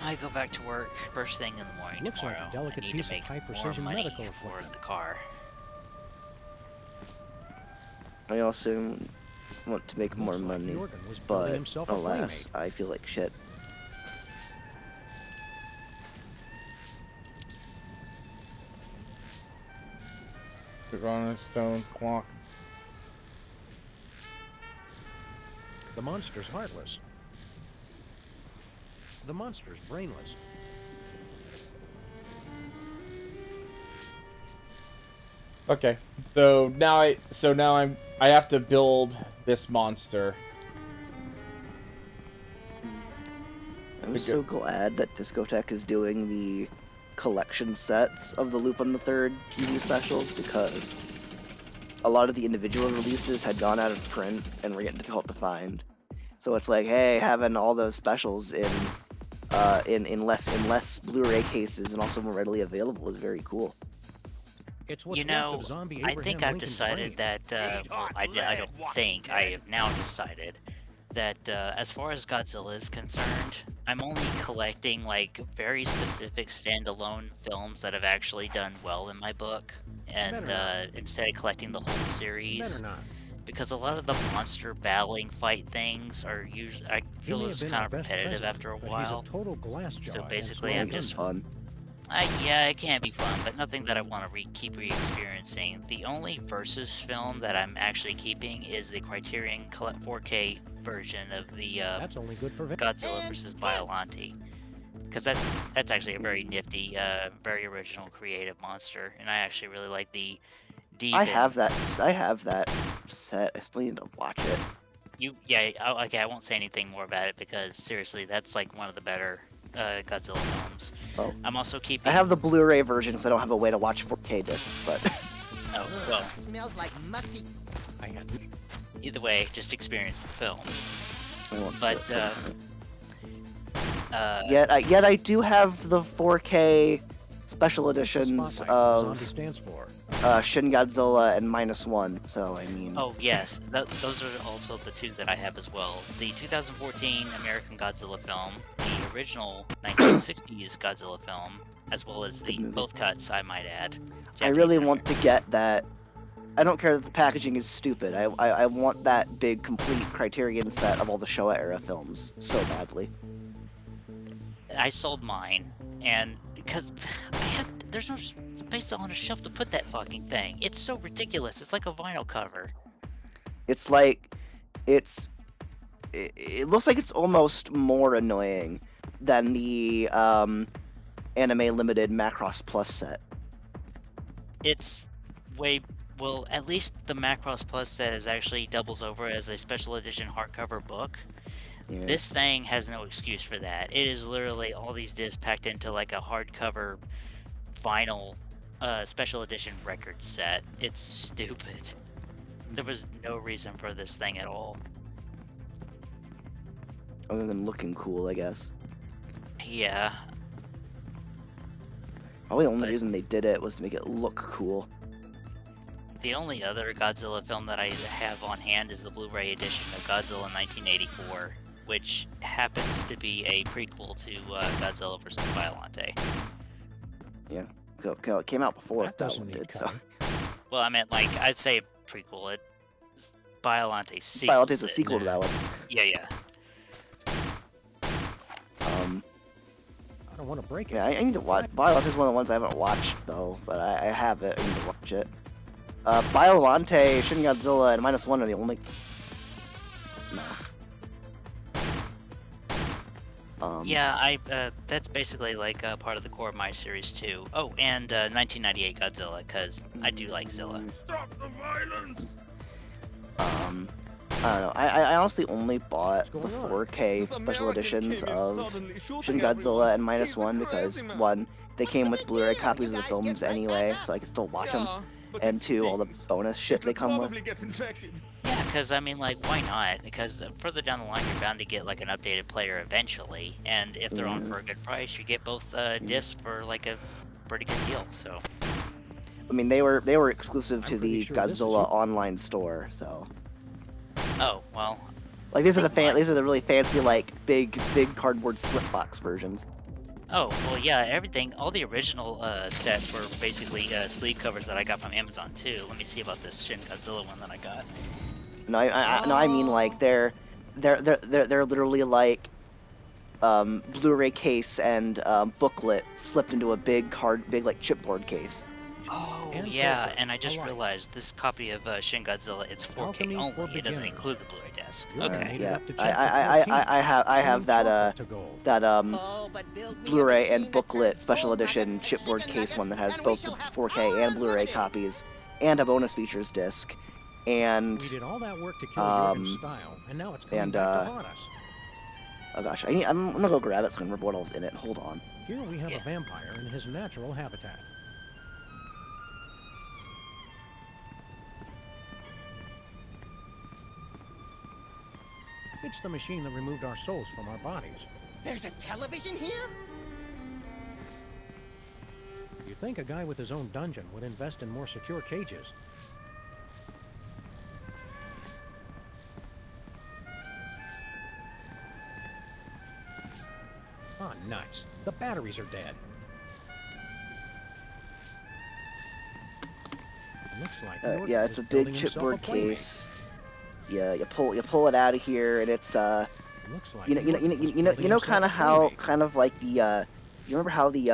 I go back to work first thing in the morning Looks like tomorrow. a delicate I need piece to of make high-precision more money medical for equipment. the car. I also want to make more money, Jorgen was building but himself a alas, playmate. I feel like shit. Put on a stone clock. The monster's heartless. The monster's brainless. Okay, so now I have to build this monster. I'm so glad that Discotek is doing the collection sets of the Lupin the Third TV specials, because a lot of the individual releases had gone out of print and were getting difficult to find. So it's like, hey, having all those specials in less Blu-ray cases and also more readily available is very cool. It's what's You left know, of zombie I Abraham think I've Lincoln's decided brain. that, well, I don't think, I have now decided that as far as Godzilla is concerned, I'm only collecting like very specific standalone films that have actually done well in my book, and instead of collecting the whole series. Better not. Because a lot of the monster battling fight things are usually, I He may feel have it's been kind our of best repetitive peasant, after a but while. He's a total glass jaw So and basically, slow I'm limber. just fun. Yeah, it can be fun, but nothing that I want to keep re-experiencing. The only Versus film that I'm actually keeping is the Criterion 4K version of the That's only good for Godzilla vs. Biollante. Because that's actually a very nifty, very original, creative monster, and I actually really like the deep. I have that set. I still need to watch it. Okay, I won't say anything more about it because seriously, that's like one of the better Godzilla films. Oh. I'm also keeping. I have the Blu-ray version because I don't have a way to watch 4K disc, but. Oh well. Smells like musty. I had. Either way, just experience the film. But uh, yet I do have the 4K special editions Zombie of stands for. Shin Godzilla and -1. So I mean. Oh yes, those are also the two that I have as well. The 2014 American Godzilla film, the original 1960s Godzilla film, as well as the both cuts, I might add. I really want to get that. I don't care that the packaging is stupid. I want that big complete Criterion set of all the Showa era films so badly. I sold mine, and because there's no space on a shelf to put that fucking thing. It's so ridiculous. It's like a vinyl cover. It's like, it looks like it's almost more annoying than the Anime Limited Macross Plus set. It's well, at least the Macross Plus set is actually doubles over as a special edition hardcover book. Yeah. This thing has no excuse for that. It is literally all these discs packed into like a hardcover vinyl special edition record set. It's stupid. There was no reason for this thing at all. Other than looking cool, I guess. Yeah. Probably the only reason they did it was to make it look cool. The only other Godzilla film that I have on hand is the Blu-ray edition of Godzilla 1984, which happens to be a prequel to Godzilla vs. Biollante. Yeah, it came out before that doesn't one need did, so. cutting. Well, I meant like I'd say prequel. It's Biollante's sequel. Biolante's a sequel to that one. Yeah. I don't want to break it. Yeah, I need to watch. Biolante's one of the ones I haven't watched though, but I have it. I need to watch it. Biolante, Shin Godzilla, and -1 are the only. No. Yeah, that's basically like part of the core of my series too. Oh, and 1998 Godzilla, because I do like Zilla. Stop the violence! I don't know. I honestly only bought the 4K special editions of Shin Godzilla and -1 because, one, they came with Blu-ray copies of the films anyway, so I could still watch them, and two, all the bonus shit they come with. Yeah, because I mean, like, why not? Because further down the line, you're bound to get like an updated player eventually, and if they're on for a good price, you get both discs for like a pretty good deal. So. I mean, they were exclusive to the Godzilla online store, so. Oh well. Like these are the really fancy like big cardboard slipbox versions. Oh well, yeah. Everything, all the original sets were basically sleeve covers that I got from Amazon too. Let me see about this Shin Godzilla one that I got. No, I mean like they're literally like Blu-ray case and booklet slipped into a big like chipboard case. Oh yeah, and I just realized this copy of Shin Godzilla, it's 4K only. It doesn't include the Blu-ray disc. Okay. Yeah, I have that Blu-ray and booklet special edition chipboard case one that has both the 4K and Blu-ray copies, and a bonus features disc, and We did all that work to kill Jorgen's style, and now it's coming back to haunt us. oh gosh, I'm gonna go grab it so I can remember what else in it. Hold on. Here we have a vampire in his natural habitat. It's the machine that removed our souls from our bodies. There's a television here? You'd think a guy with his own dungeon would invest in more secure cages. Ah, nuts. The batteries are dead. Looks like Yeah, it's a big chipboard case. Yeah, you pull it out of here, and it's Looks like you know kind of how like the you remember how the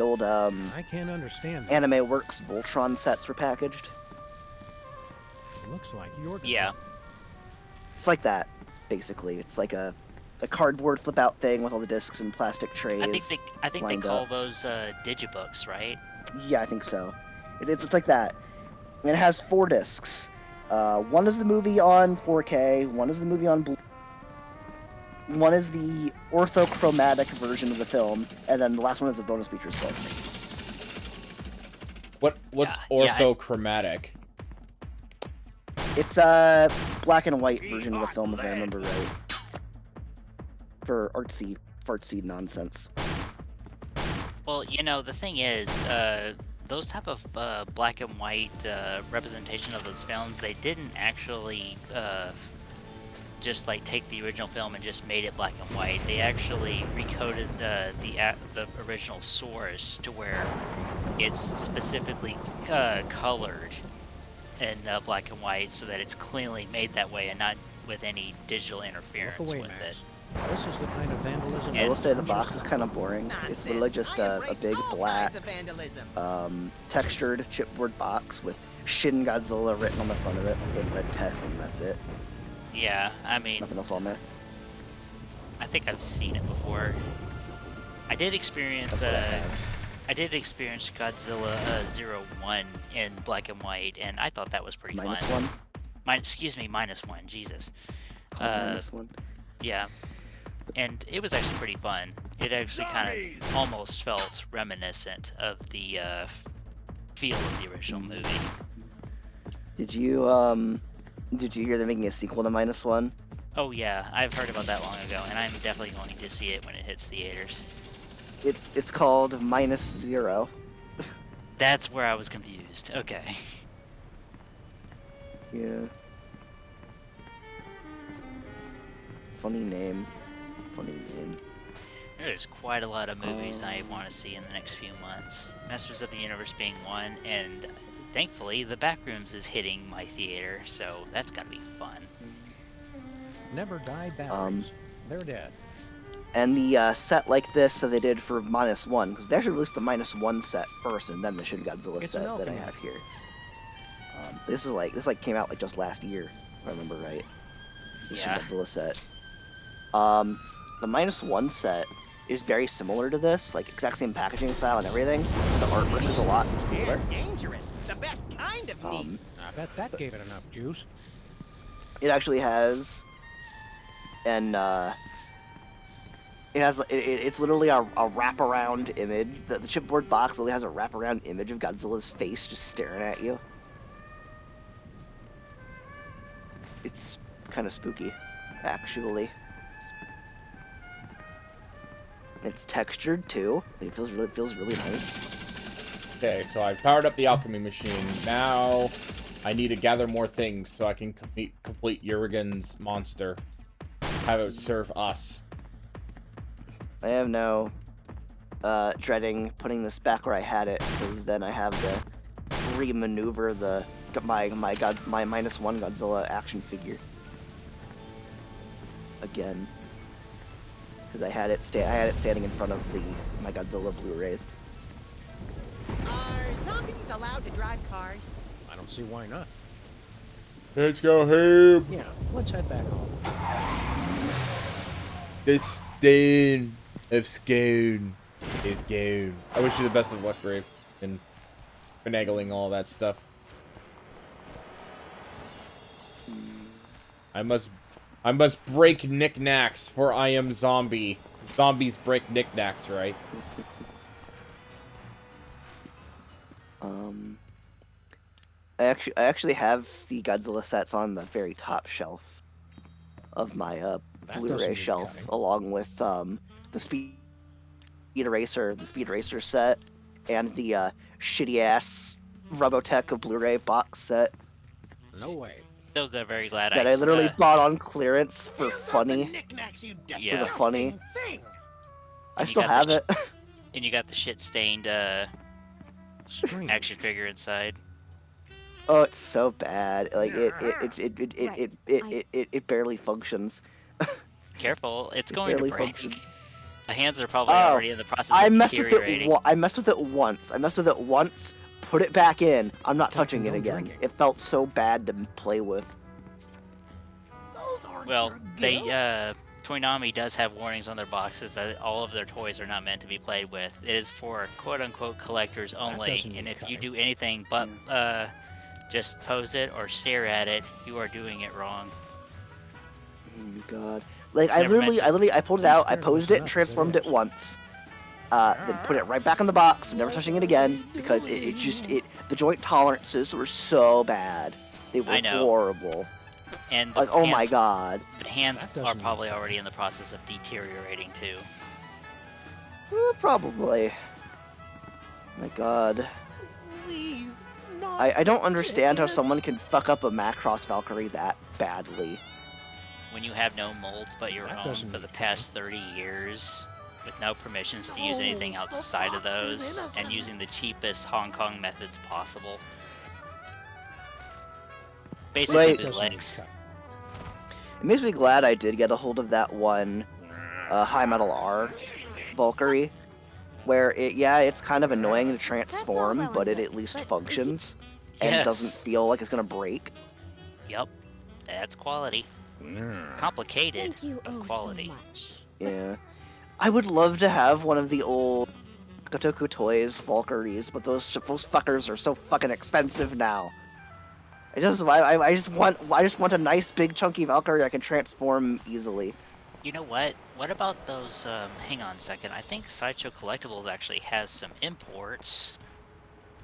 old I can't understand that. Anime Works Voltron sets were packaged? Looks like you're It's like that, basically. It's like a cardboard flip out thing with all the discs and plastic trays. I think they call those digibooks, right? Yeah, I think so. It's like that. And it has 4 discs. One is the movie on 4K, one is the movie on Blu. One is the orthochromatic version of the film, and then the last one is a bonus features disc. What's orthochromatic? It's a black and white version of the film, if I remember right. For fartsy nonsense. Well, you know, the thing is, those type of black and white representation of those films, they didn't actually just like take the original film and just made it black and white. They actually recoded the original source to where it's specifically colored in black and white, so that it's cleanly made that way and not with any digial interference with it. This is the kind of vandalism. I will say the box is kind of boring. It's literally just a big black, textured chipboard box with Shin Godzilla written on the front of it in red text, and that's it. Yeah, I mean, nothing else on there. I think I've seen it before. I did experience Godzilla 01 in black and white, and I thought that was pretty fun. -1? -1. Jesus. -1. Yeah. And it was actually pretty fun. It actually kind of almost felt reminiscent of the feel of the original movie. Did you hear they're making a sequel to -1? Oh yeah, I've heard about that long ago, and I'm definitely going to see it when it hits theaters. It's called -0. That's where I was confused. Okay. Yeah. Funny name. There's quite a lot of movies I want to see in the next few months. Masters of the Universe being one, and thankfully the Backrooms is hitting my theater, so that's gotta be fun. Never die batteries. They're dead. And the set like this that they did for -1, because they actually released the -1 set first, and then the Shin Godzilla set that I have here. This came out like just last year, if I remember right. The Shin Godzilla set. The -1 set is very similar to this, like exact same packaging style and everything. The artwork is a lot cooler. Dangerous. The best kind of neat. I bet that gave it enough juice. It actually has it's literally a wraparound image. The chipboard box literally has a wraparound image of Godzilla's face just staring at you. It's kind of spooky, actually. It's textured too. It feels really nice. Okay, so I've powered up the alchemy machine. Now I need to gather more things so I can complete Jurgen's monster. Have it serve us. I am now dreading putting this back where I had it, because then I have to re-maneuver my -1 Godzilla action figure again. Because I had it standing in front of my Godzilla Blu-rays. Are zombies allowed to drive cars? I don't see why not. Let's go home. Yeah, let's head back home. The stain of Scone is gone. I wish you the best of luck, Brave, in finagling all that stuff. I must break knickknacks, for I am zombie. Zombies break knickknacks, right? I actually have the Godzilla sets on the very top shelf of my Blu-ray shelf, along with the Speed Racer set, and the shitty ass Robotech Blu-ray box set. No way. So good, very glad That I literally bought on clearance for funny. Yeah. For the funny. Thing. I still have it. And you got the shit-stained action figure inside. Oh, it's so bad. Like it barely functions. Careful, it's going to barely break. functions. The hands are probably already in the process I of messed with deteriorating. it. I messed with it once. Put it back in. I'm not touching it again. It felt so bad to play with. Well, Toonami does have warnings on their boxes that all of their toys are not meant to be played with. It is for quote-unquote collectors only, and if you do anything but just pose it or stare at it, you are doing it wrong. Oh God! Like I pulled it out, I posed it, transformed it once, then put it right back in the box. I'm never touching it again because the joint tolerances were so bad. They were horrible. And like, oh my God! The hands are probably already in the process of deteriorating too. Probably. My God. I don't understand how someone can fuck up a Macross Valkyrie that badly. When you have no molds but your own for the past 30 years, with no permissions to use anything outside of those, and using the cheapest Hong Kong methods possible. Basically bootlegs. It makes me glad I did get a hold of that one High Metal R Valkyrie, where it's kind of annoying to transform, but it at least functions and doesn't feel like it's gonna break. Yep, that's quality. Complicated, but quality. Yeah, I would love to have one of the old Kotoku Toys Valkyries, but those fuckers are so fucking expensive now. I just want a nice big chunky Valkyrie I can transform easily. You know what? What about those? Hang on a second. I think Sideshow Collectibles actually has some imports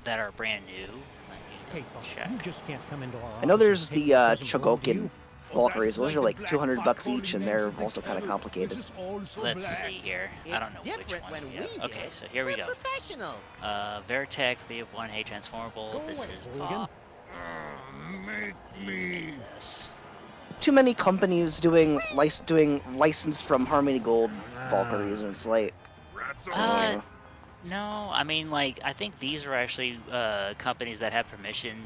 that are brand new. Let me check. You just can't come into our I know there's the Chogokin Valkyries. Those are like $200 each, and they're also kind of complicated. Let's see here. I don't know which one yet. Okay, so here we go. Veritech BF1 transformable. This is Make me this. Too many companies doing licensed from Harmony Gold Valkyries, and it's like. No, I mean, like, I think these are actually companies that have permission,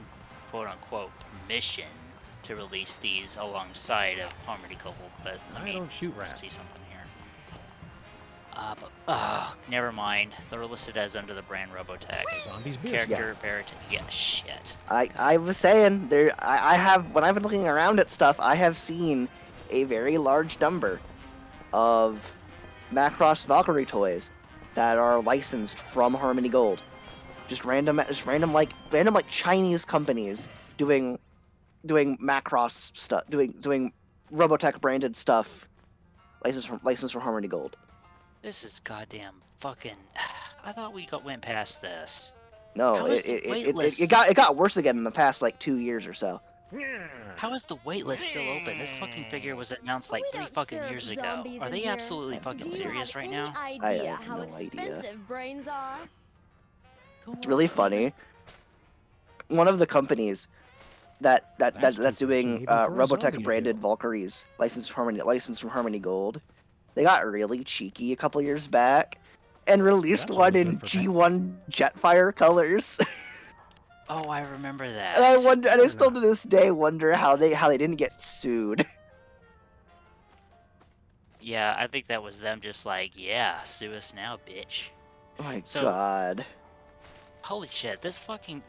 quote unquote, permission to release these alongside of Harmony Gold. But let me see something here. Never mind. They're listed as under the brand Robotech. Character Veritech. Yeah, shit. I was saying I have, when I've been looking around at stuff, I have seen a very large number of Macross Valkyrie toys that are licensed from Harmony Gold. Just random like Chinese companies doing Macross stuff, doing Robotech branded stuff, licensed from Harmony Gold. This is goddamn fucking. I thought we went past this. No, it got worse again in the past like 2 years or so. How is the waitlist still open? This fucking figure was announced like 3 fucking years ago. Are they absolutely fucking serious right now? I have no idea. Brains are? It's really funny. One of the companies that's doing Robotech branded Valkyries licensed from Harmony Gold, they got really cheeky a couple years back and released one in G1 Jetfire colors. Oh, I remember that. And I still to this day wonder how they didn't get sued. Yeah, I think that was them just like, yeah, sue us now, bitch. Oh my God. Holy shit, these fucking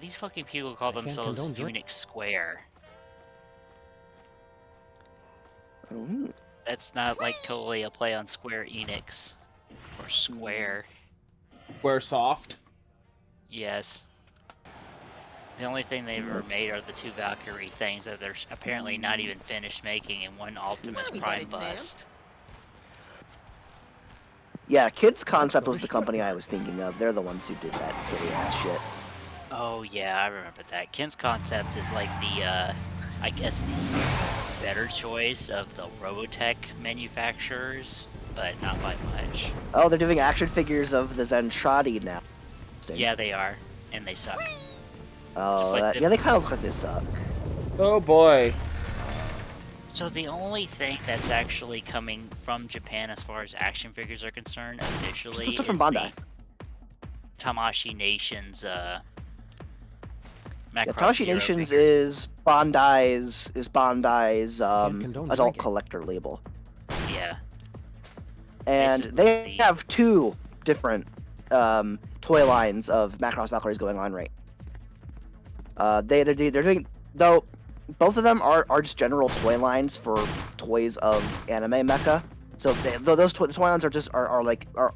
people call themselves Unix Square. Oh. That's not like totally a play on Square Enix or Square. Squaresoft. Yes. The only thing they've ever made are the 2 Valkyrie things that they're apparently not even finished making, and 1 Optimus We get Prime it, Sam. bust. Yeah, Kids Concept was the company I was thinking of. They're the ones who did that silly ass shit. Oh yeah, I remember that. Ken's Concept is like the, I guess the better choice of the Robotech manufacturers, but not by much. Oh, they're doing action figures of the Zentradi now. Yeah, they are, and they suck. Oh, like yeah, they kind of look like they suck. Oh boy. So the only thing that's actually coming from Japan as far as action figures are concerned officially Stuff is from Bandai. the Tamashii Nations, Yeah, Macross Tamashii Zero Nations figures. is Bandai's condone adult drinking. collector label, Yeah. and Basically, they have 2 different toy lines of Macross Valkyries going on right. They're doing, though. Both of them are just general toy lines for toys of anime mecha. So those toy lines are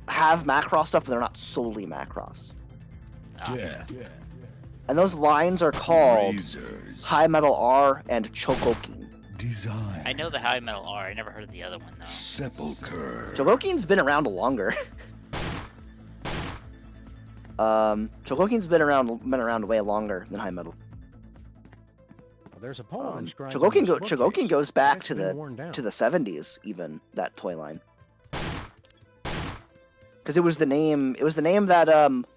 have Macross stuff, but they're not solely Macross. Yeah. And those lines are called Razors. High Metal R and Chogokin. Design. I know the High Metal R. I never heard of the other one though. Sepulcher. Chogokin's been around longer. Chogokin's been around way longer than High Metal. Well, there's a poem inscribed on Chogokin this Chogokin bookcase, goes but back it's to been worn the down. 70s even, that toy line. Because it was the name that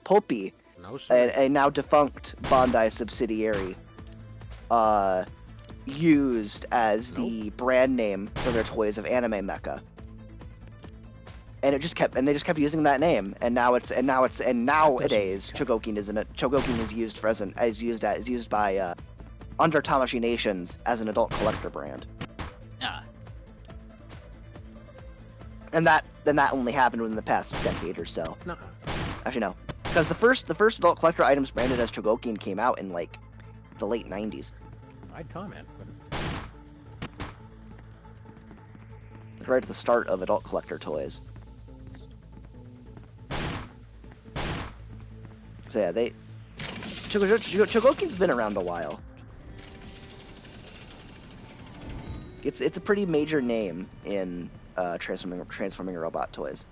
Popey, No, sir. a now defunct Bandai subsidiary, used as the brand name for their toys of anime mecha. And they just kept using that name, and nowadays Chogokin is used by under Tamashii Nations as an adult collector brand. Ah, And that only happened within the past decade or so. Nuh-uh. Actually, no, because the first adult collector items branded as Chogokin came out in like the late 90s, I'd comment, but right at the start of adult collector toys. So yeah, Chogokin's been around a while. It's a pretty major name in transforming robot toys.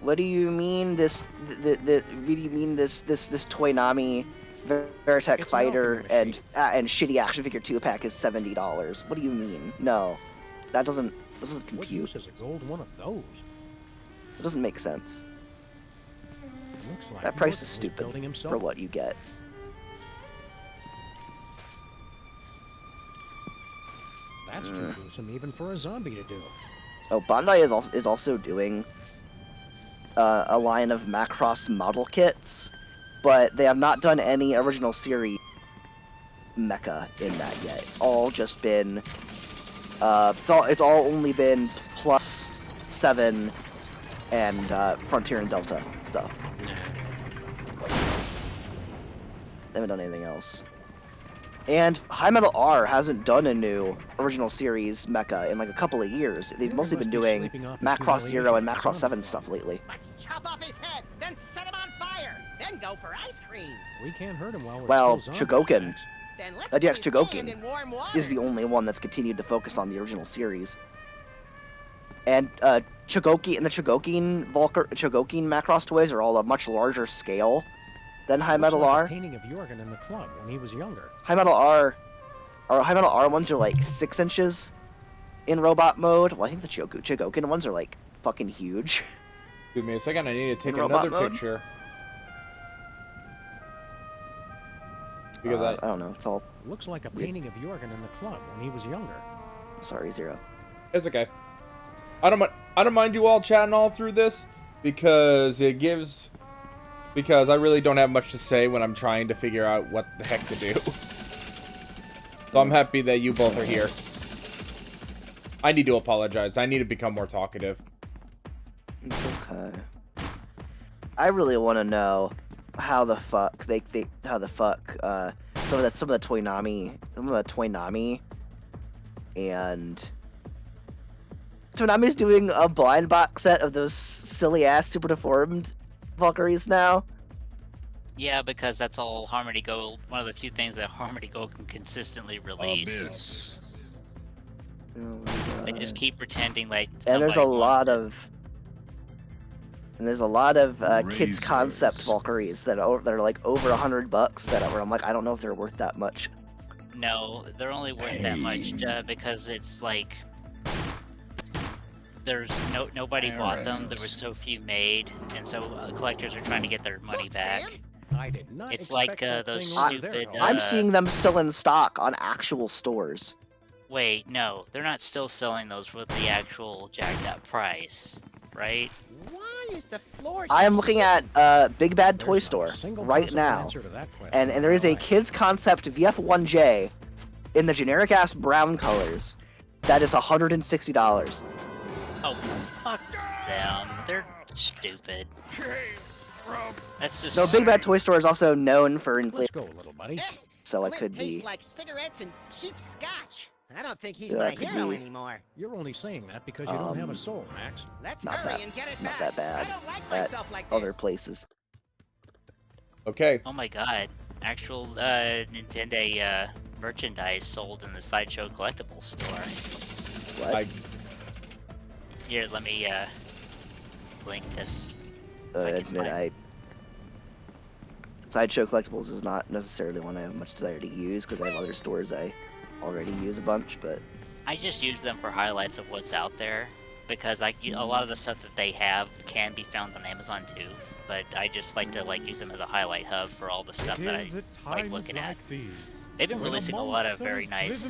What do you mean this Toynami Veritech It's an Fighter alchemy and shitty action figure 2-pack is $70? What do you mean? No, that doesn't what compute. use is a gold one of those? It doesn't make sense. Looks like That price Morgan is was stupid building himself. for what you get. That's too gruesome even for a zombie to do. Oh, Bandai is also doing a line of Macross model kits, but they have not done any original series mecha in that yet. It's all just been it's all only been Plus 7 and Frontier and Delta stuff. They haven't done anything else. And High Metal R hasn't done a new original series mecha in like a couple of years. They've Yeah, mostly must been be doing sleeping off his Macross Zero and humiliation Macross 7 stuff lately. Let's chop off his head, then set him on fire, then go for ice cream. We can't hurt him while we're Well, still zombies, Chogokin Max. Then let's yes, put his hand Chogokin in warm water. is the only one that's continued to focus on the original series. And Chogokin and the Chogokin Macross toys are all a much larger scale than High Looks Metal like a R. painting of Jorgen in the club when he was younger. High Metal R ones are like 6 inches in robot mode. Well, I think the Chogokin ones are like fucking huge. Give me a second, I need to take In robot another mode? picture. Because I don't know. It's all Looks like a painting of Jorgen in the club when he was younger. sorry, Zero. it's okay. I don't mind you all chatting all through this because because I really don't have much to say when I'm trying to figure out what the heck to do. So I'm happy that you both are here. I need to apologize. I need to become more talkative. It's okay. I really want to know how the fuck some of the Toynami and Toonami's doing a blind box set of those silly ass super deformed Valkyries now. Yeah, because that's all Harmony Gold. One of the few things that Harmony Gold can consistently release. Abyss. Oh my They just God. keep pretending like. And there's a somebody lot wants it. of. And there's a lot of kids concept Racers. Valkyries that are like over $100 that where I'm like, I don't know if they're worth that much. No, they're only worth that much Pain. because it's like there's nobody bought them. There were Arrows. so few made, and so collectors are trying to get their money Look, back. Sam. I did not It's expect like that those thing over stupid. there, I'm seeing them still in stock on actual stores. Wait, no, they're not still selling those with the actual jacked up price, right? Why is the floor? I am so looking sticky? at Big Bad Toy There's not Store a single right possible now, answer to that question and in there is my a life. kids concept VF1J in the generic ass brown colors that is $160. Oh, fuck them. They're stupid. That's just. No, Big Bad Toy Store is also known for Let's inflation, go, little buddy. Eh, so it Flint could tastes be. like cigarettes and cheap scotch. I don't think he's Yeah, my it could hero be. anymore. You're only saying that because you don't have a Um, soul, Max. Let's Not hurry that- and get it not back. that bad I don't like at myself like this. Other places. Okay. Oh my god. Actual Nintendo merchandise sold in the Sideshow Collectibles store. What? I Here, let me link this. I I can admit, find- Sideshow Collectibles is not necessarily one I have much desire to use because I have other stores I already use a bunch, but I just use them for highlights of what's out there because a lot of the stuff that they have can be found on Amazon too. But I just like to use them as a highlight hub for all the stuff that I like looking at. They've been releasing a lot of very nice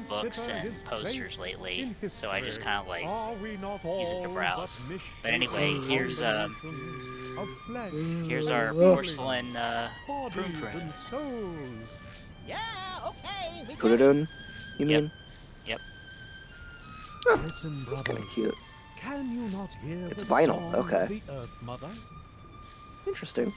books and posters lately, so I just kind of use it to browse. But anyway, here's our porcelain Prune Prune. Yeah, okay. We get it. Kudadun, you Yep. mean? Yep. Listen, It's kind of brothers. cute. Can you not hear It's the vinyl, song okay. of the Earth Mother? Interesting.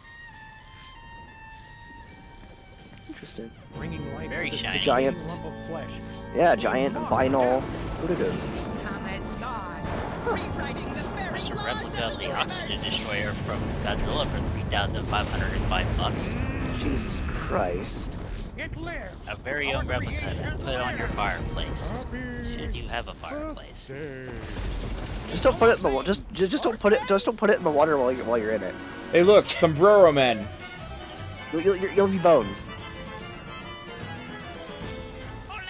Interesting. Bringing life Very to this shiny. Giant. lump of flesh. Yeah, giant vinyl Kudadun. Come as God, rewriting the very There's a laws replica of the the universe. Oxygen Destroyer from Godzilla for $3,505. Jesus Christ. It lives. A very own replica to put on your fireplace. Should you have a fireplace? Just don't put it in the just don't put it in the water while you're in it. Hey, look, sombrero men. You'll be bones.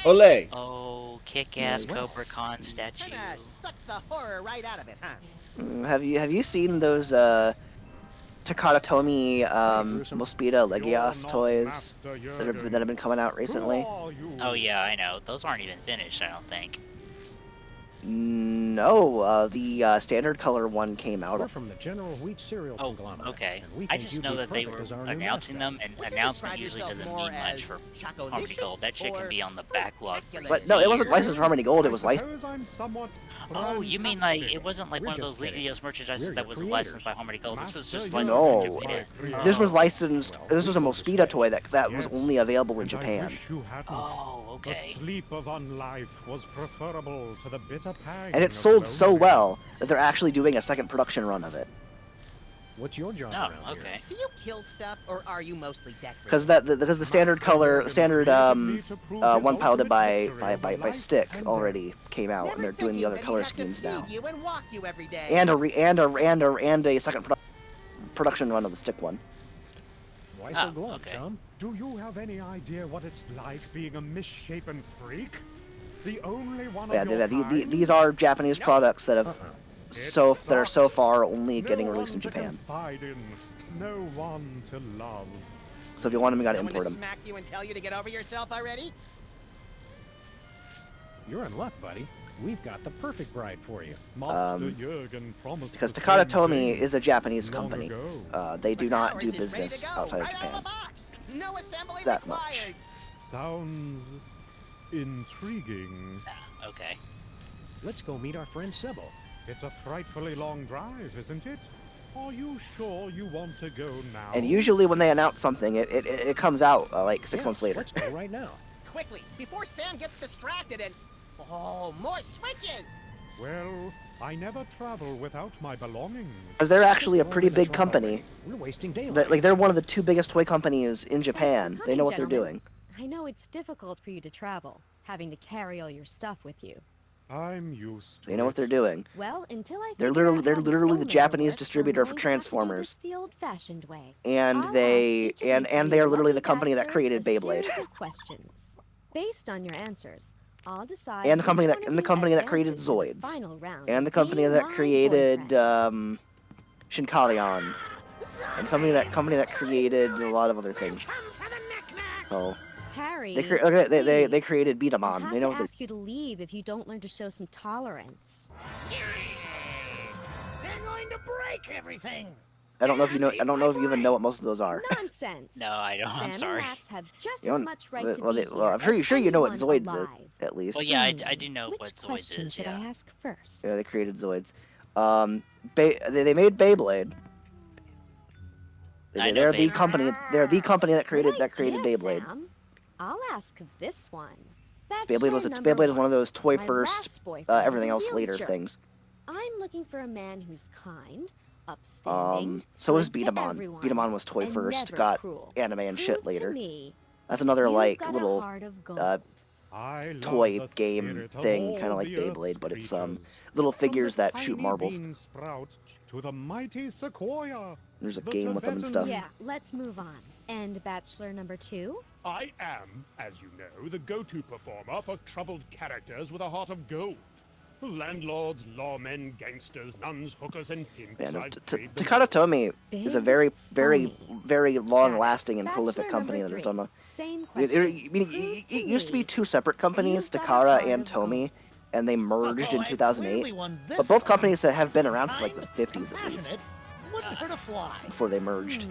Ole. Oh, kick-ass Nice. Cobra Khan statue. Kinda suck the horror right out of it, huh? Have you seen those Takata Tomy Mosquito Legios toys that have been coming out recently? Oh yeah, I know. Those aren't even finished, I don't think. No, the standard color one came We're out. from the General Wheat Cereal Oh, Conglomerate. okay. and we I think just you'd know be that they perfect were as our new announcing mascot. them, and Would you announcement describe usually yourself doesn't more mean much as for Harmony Chocolicious Gold. That shit can or be on the backlog for speculative? like But no, it wasn't years. licensed for Harmony Gold. It was licensed. Suppose I'm somewhat Oh, you mean like it wasn't like We're one of just those kidding. Legios merchandise We're that your was creators. licensed by Harmony Gold. This was just Master, licensed No. in Japan. This was Oh. licensed. This was a Mosquito toy that was Yes, only available in and I Japan. wish you hadn't. Oh, The okay. sleep of unlife was preferable to the bitter pang And it of sold so loneliness. well that they're actually doing a second production run of it. What's your job Oh, around here? okay. Do you kill stuff, or are you mostly decorative? Because the standard color, standard one piloted by Stick already came out, Never and they're doing the thinking other that color he'd have to schemes now. feed you and walk you every day. And a second production run of the Stick one. Why so Oh, glum, okay. chum? Do you have any idea what it's like being a misshapen freak? The only one Yeah, of your kind? these are Japanese products that have Uh-uh. that are so far only No getting one released in to Japan. confide in, no one to love. So if you want them, you gotta No one import to them. smack you and tell you to get over yourself already? You're in luck, buddy. We've got the perfect bride for you. Because Takata Tomy is a Japanese long company. ago. They do But not ours do is ready business to go, outside of right out of Japan. the box. No assembly That much. required. Sounds intriguing. Okay. Let's go meet our friend Sybil. It's a frightfully long drive, isn't it? Are you sure you want to go now? And usually when they announce something, it comes out like 6 Yeah, months later. Let's go right now. Quickly, before Sam gets distracted and... Oh, more switches! Well, I never travel without my belongings. Because they're actually a Just pretty roll in the big truck company. already. We're wasting daylight. Like they're one of the 2 biggest toy companies in Japan. Thanks for They know coming, what they're gentlemen. doing. I know it's difficult for you to travel, having to carry all your stuff with you. I'm used to They know what it. they're doing. Well, until I They're figure literally out they're how literally the soul Japanese works, distributor I'm for going to have to do Transformers. this the old-fashioned way. And I'll they ask each of and you they are three literally the lucky company that bachelors created a Beyblade. series of questions. Based on your answers, I'll decide And the company which that one and the of you company that created advances to the Zoids. final round And of the company being that my created boyfriend. Shinkarion. And the company that created a lot of other things. So Harry, they please. created Beat 'em I'll On. have They know to what they're ask you to leave if you don't learn to show some tolerance. They're going to break everything. I don't know if you even know what most of those are. Nonsense. No, I don't. Sam I'm sorry. and Max have just You as don't- much right to well, be well, I'm here sure as you know what anyone Zoids is, alive. at least. Well, yeah, I do know Which what Zoids question is. should Yeah. I ask first? Yeah, they created Zoids. They made Beyblade. I know They're the Beyblade. company. They're the company that created Good idea, Beyblade. Sam. I'll ask this one. Beyblade was one of those toy My first, last boyfriend was everything a else real later jerk. things. I'm looking for a man who's kind, upstanding. So was good Beat to 'em On. everyone, Beat 'em On was toy and first, never got cruel. anime and shit Prove to later. me That's another you've like got a little heart of gold. I love toy the game spirit of thing, all kind of like the Earth's Beyblade, but it's creatures. little From the figures that shoot tiny marbles. bean sprout to the mighty sequoia. There's a the game with them and Tibetan- stuff. Yeah, let's move on. And bachelor number 2? I am, as you know, the go-to performer for troubled characters with a heart of gold. Landlords, lawmen, gangsters, nuns, hookers, and pimps. Man, I've played them Takata Tomy is a Big, very, funny. very long-lasting and Bachelor prolific company number that has 3. done a. Same I question. mean, Prove it used to be me 2 separate companies, you've got a Takara heart and of Tomy, gold. and they merged in I've 2008. clearly won this But both one. companies that have been around since like the Kind, 50s at least, compassionate, wouldn't hurt a fly. before they merged.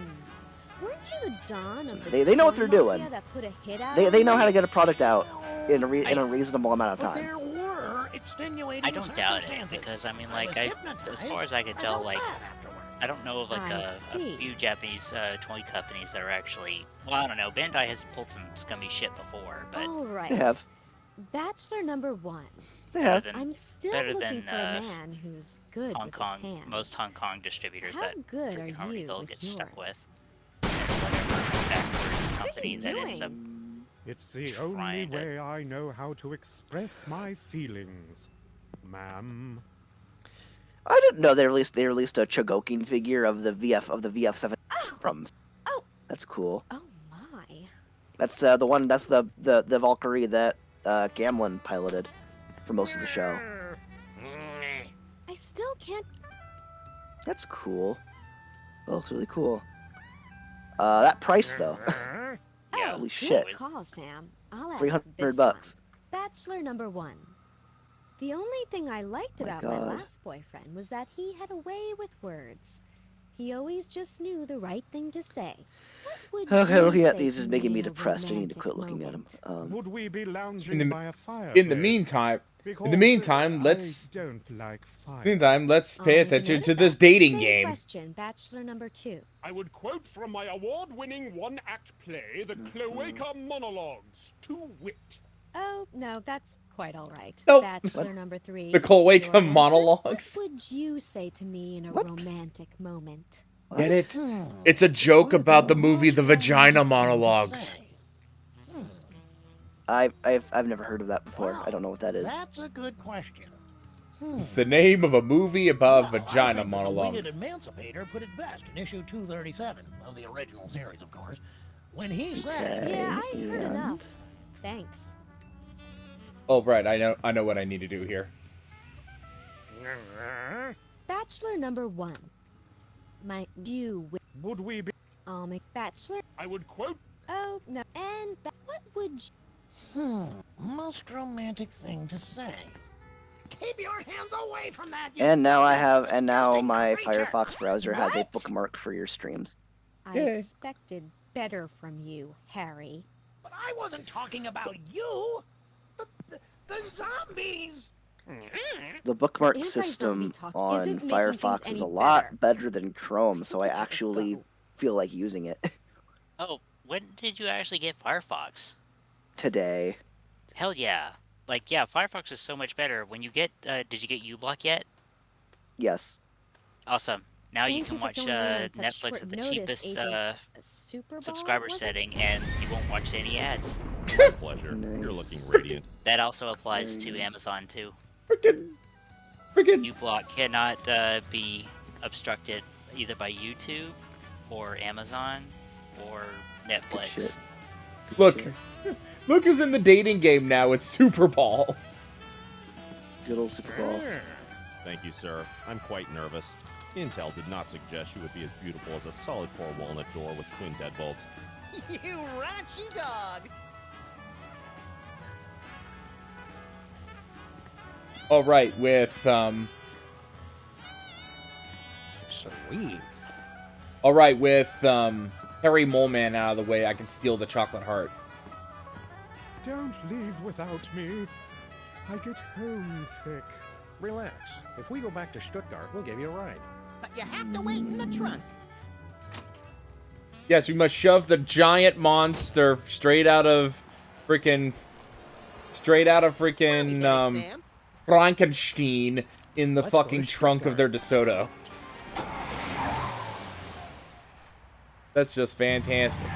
Weren't you the dawn of the They know what toy they're doing. mafia that put a hit out They on know you? how to get a product out in a reasonable amount of But time. there were extenuating I don't doubt it circumstances. because I mean, I like, was hypnotized. as far as I can I tell, felt like, bad afterward. I don't know of like I a see. few Japanese toy companies that are actually. Well, I don't know. Bandai has pulled some scummy shit before, but All right. They have. Bachelor number 1. They have. than I'm still better looking than, for a man who's good Hong with Kong, his hands. most Hong Kong distributors How that good freaking are Harmony you Gold with gets stuck yours? with. And whatever backwards company you that ends up. doing? It's the only Trying to- way I know how to express my feelings, ma'am. I didn't know they released a Chogokin figure of the VF7 from. Oh. That's cool. Oh my. That's the one. That's the Valkyrie that Gamlin piloted for most of the show. I still can't. That's cool. Oh, it's really cool. That price though. Yeah, Holy Good shit. call, Sam. I'll ask 300 this bucks. one. Bachelor number 1. The only thing I liked My about my God. last boyfriend was that he had a way with words. He always just knew the right thing to say. What would Okay, you looking at say these to is making me in a depressed. I need to romantic quit looking at them. moment? Would we be lounging In the- by a fire? In the meantime, let's I don't like fire. meantime, let's I'll pay make a attention note to of this that. dating Same game. Question, Bachelor number 2. I would quote from my award-winning one-act play, The Cloaca Monologues, to wit. Oh, no, that's quite all right. Nope. Bachelor number 3. The Cloaca your answer? monologues. What would you say to me in a What? romantic moment? Get it? It's a joke about the movie The Vagina Monologues. I've never heard of that before. I don't know what that is. That's a good question. It's the name of a movie about Well, vagina I think that the monologues. Winged Emancipator put it best in issue 237 of the original series, of course, when he said, Okay. Yeah, I heard and- enough. Thanks. Oh, right. I know what I need to do here. Bachelor number 1. My you wi- Would we be? I'll make bachelor. I would quote Oh no. And what would you... most romantic thing to say. Keep your hands away from that. You And now I have, disgusting and now my creature. Firefox browser has a What? bookmark for your streams. I Yay. expected better from you, Harry. But I wasn't talking about you. The zombies. The bookmark Anti-zombie system talk on isn't making Firefox things is a any lot better than Chrome, so I actually Go. feel like using it Oh, when did you actually get Firefox? today. Hell yeah! Like, yeah, Firefox is so much better. When you get, did you get uBlock yet? Yes. Awesome. Now you Thank can you for watch filling in on such Netflix short at the notice, cheapest Agent. A Super Ball, subscriber was it? setting, and you won't watch any ads. My pleasure. You're Nice. looking radiant. That also applies to Nice. Amazon too. Freaking. uBlock cannot be obstructed either by YouTube or Amazon or Netflix. shit. Look, Shit. Luke is in the dating game now. It's Super Ball. Good old Super Ball. Thank you, sir. I'm quite nervous. Intel did not suggest you would be as beautiful as a solid 4 walnut door with twin deadbolts. You raunchy dog! All right, with Sweet. all right, with Harry Moleman out of the way, I can steal the chocolate heart. Don't leave without me. I get homesick. Relax. If we go back to Stuttgart, we'll give you a ride. But you have to wait in the trunk. Yes, we must shove the giant monster straight out of freaking Sam. Frankenstein in the Let's go fucking to trunk of Stuttgart. their DeSoto. That's just fantastic.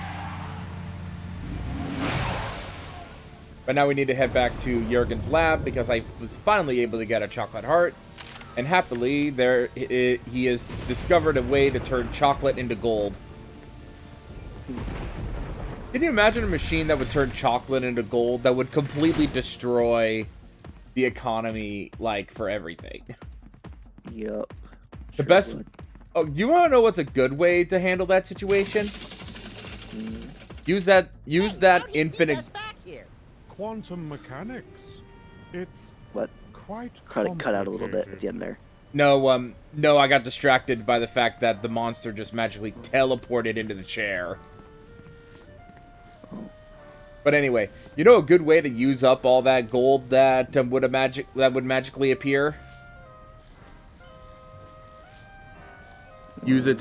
But now we need to head back to Jurgen's lab because I was finally able to get a chocolate heart. And happily, he has discovered a way to turn chocolate into gold. Can you imagine a machine that would turn chocolate into gold that would completely destroy the economy, like, for everything? Yup. The best... Oh, you want to know what's a good way to handle that situation? Use that How'd he beat infinite... us back here? Quantum mechanics. It's What? quite Cut out a little bit at the end there. No, no, I got distracted by the fact that the monster just magically teleported into the chair. But anyway, you know a good way to use up all that gold that would magically appear? Use it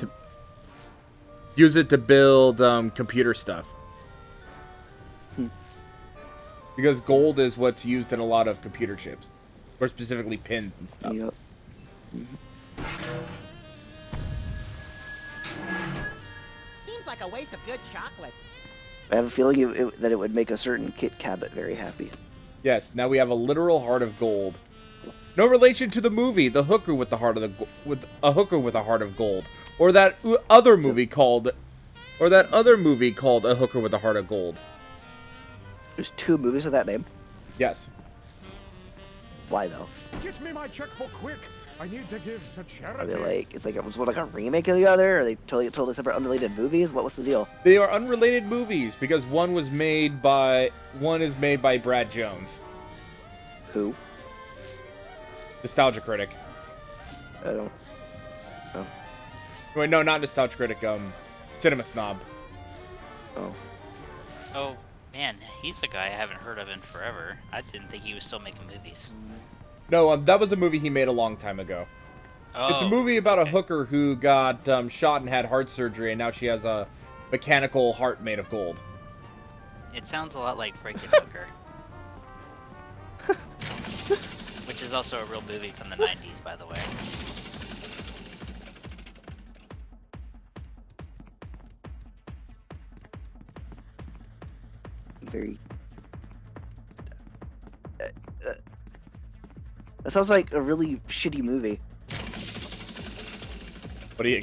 to build computer stuff. Because gold is what's used in a lot of computer chips, or specifically pins and stuff. Yep. Seems like a waste of good chocolate. I have a feeling that it would make a certain Kit Cabot very happy. Yes, now we have a literal heart of gold. No relation to the movie, The Hooker with the Heart of a Hooker with a Heart of Gold, or that other movie called, A Hooker with a Heart of Gold. There's 2 movies with that name. Yes. Why though? Get me my checkbook quick. I need to give to charity. Are they like? It's like it was like a remake of the other? Are they totally separate, unrelated movies? What's the deal? They are unrelated movies because one is made by Brad Jones, Who? Nostalgia Critic. I don't. Wait, no, not Nostalgia Critic. Cinema Snob. Oh. Oh, man, he's a guy I haven't heard of in forever. I didn't think he was still making movies. No, that was a movie he made a long time ago. Oh, It's a movie about a hooker who got shot and had heart surgery, and now she has a mechanical heart made of gold. It sounds a lot like Frankie Hooker. Which is also a real movie from the 90s, by the way. Very. That sounds like a really shitty movie. What do you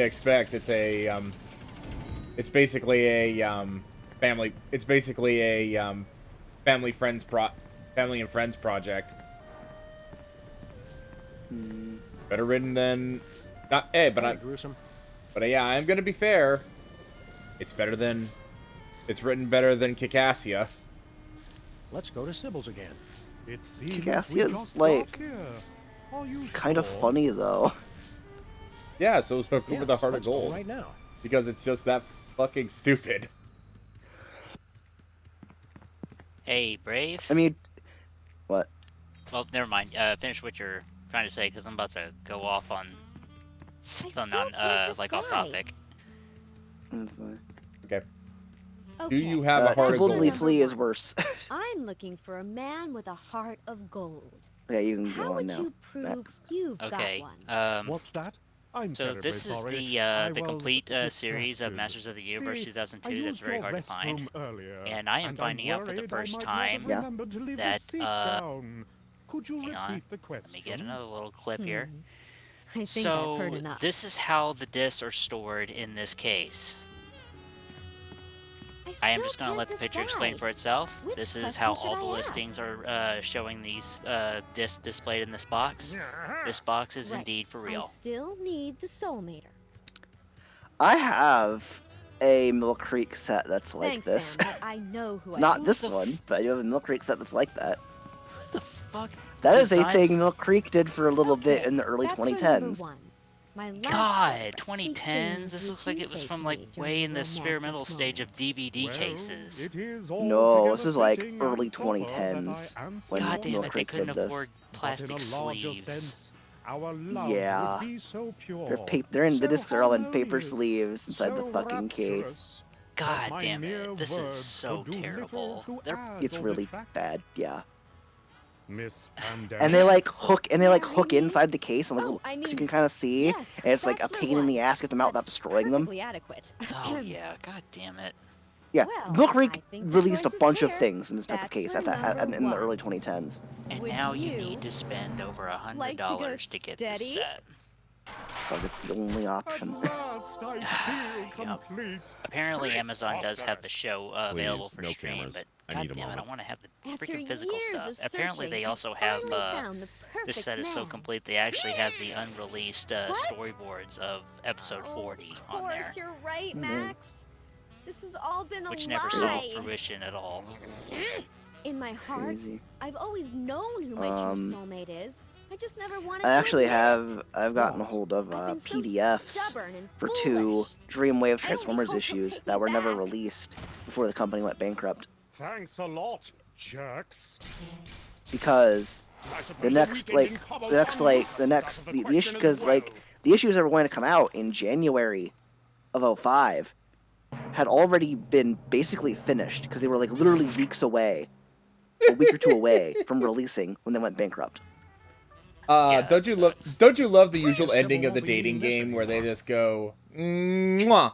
expect? It's a it's basically a family. It's basically a family and friends project. Better written than not. Hey, but Gruesome. yeah, I'm gonna be fair. It's written better than Kikassia. Let's go to Sybil's again. It seems Kick-Assia's, we just like, got here. Are you Kind of sure? funny though. Yeah, so it's Hooker with a Heart of let's go Gold right now. because it's just that fucking stupid. Hey, Brave? I mean, what? Well, never mind. Finish what you're trying to say, because I'm about to go off on something still can't like off decide. topic. Okay. Okay. Do you have a heart of Tickled gold? Leafly is worse. I'm looking for a man with a heart of gold. Okay, you can How go on would now. you prove Max. you've Okay. got one? What's that? I'm So terribly this is sorry. I the was complete series of distracted. Masters of the Universe See, 2002. I That's used very your hard to find. restroom earlier, And I am I'm finding out for the worried I first might not time have Yeah. remembered to leave that, the seat down. Could you hang on. repeat the question? Let me get another little clip here. I think I've heard So enough. this is how the discs are stored in this case. I am just going to let the picture explain for itself. Which This is how question all should the I listings are showing these discs displayed in this box. This box is Right. indeed for I real. still need the soul meter. I have a Mill Creek set that's like Thanks, this. Sam, but I know who I Not am. this the one, but I do have a Mill Creek set that's like that. What the fuck? That is a Designs- thing Mill Creek did for a little bit Okay, in the early that's your 2010s. number one. My last God, one. 2010s? This looks like it was from like way in the experimental stage of DVD Well, cases. it is No, this altogether is like fitting early and proper that 2010s I answer when God your damn Mill it, they Creek couldn't did this. afford But in plastic a larger sleeves. sense, our love Yeah. would be so pure, The so discs are all in paper harmonious, sleeves inside the so fucking case. rapturous, God that my damn mere it, this is words so could do little terrible. to They're add It's or really detract. bad, yeah. Miss And they like hook Raving? inside the case and like Oh, I so mean, you can kind of see, yes, and it's like a Bachelor pain in the one. ass to get them out without That's destroying them. perfectly adequate. Oh yeah, god damn it. Yeah, Well, Mill I Creek think the released a choice is bunch of clear. things in this type of case Bachelor number in the one. early 2010s. And Would now you you need to spend over like to go $100 to get this steady? set. But it's the only option. At last I feel Yep. complete. Apparently Amazon does have the show available for no stream, cameras. but I god need a damn it, I moment. want to have the After freaking physical years stuff. of Apparently searching, they I also have finally found the this set is so perfect man. complete they actually have the unreleased What? storyboards of episode 40 Of on there, course, you're right, Mhm. Max. This has all been a which lie. never saw fruition at all. In my heart, Crazy. I've always known who my true soulmate is. I just never wanted I to actually admit it. I've gotten a hold of I've been so PDFs stubborn and for foolish. 2 Dreamwave I Transformers only hope he'll issues take that me were never back. released before the company went bankrupt. Thanks a lot, jerks. Because I suppose the a next weekend in the Cabo next Wabo the answers issue question because as like well. the issues that were going to come out in January of 05 had already been basically finished because they were like literally weeks away, a week or two away from releasing when they went bankrupt. Yeah, don't you that love sucks. don't you love the usual Sybil ending of the won't be dating needing this game where they anymore. just go mwah,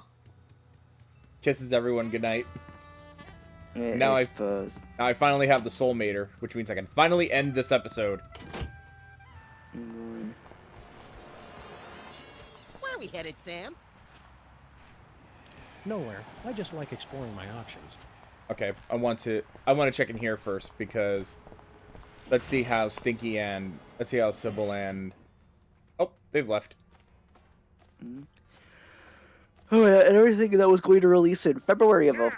kisses everyone goodnight. Now I I- suppose. Now I finally have the soul mater, which means I can finally end this episode. Mm, Where are we headed, Sam? Nowhere. I just like exploring my options. Okay, I want to check in here first because let's see how Stinky and let's see how Sybil and oh, they've left. Oh yeah, and everything that was going to release in February of Look,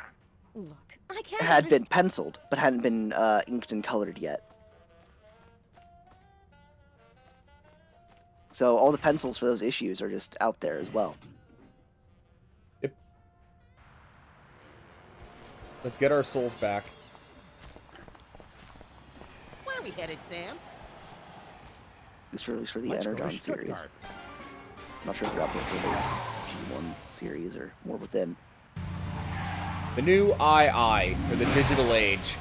I can't had been understand. penciled, but hadn't been inked and colored yet. So all the pencils for those issues are just out there as well. Let's get our souls back. Where are we headed, Sam? It's released for the Let's go to Energon series. Stuttgart. Not sure if they're out there for the G1 series or more within. The new II for the digital age.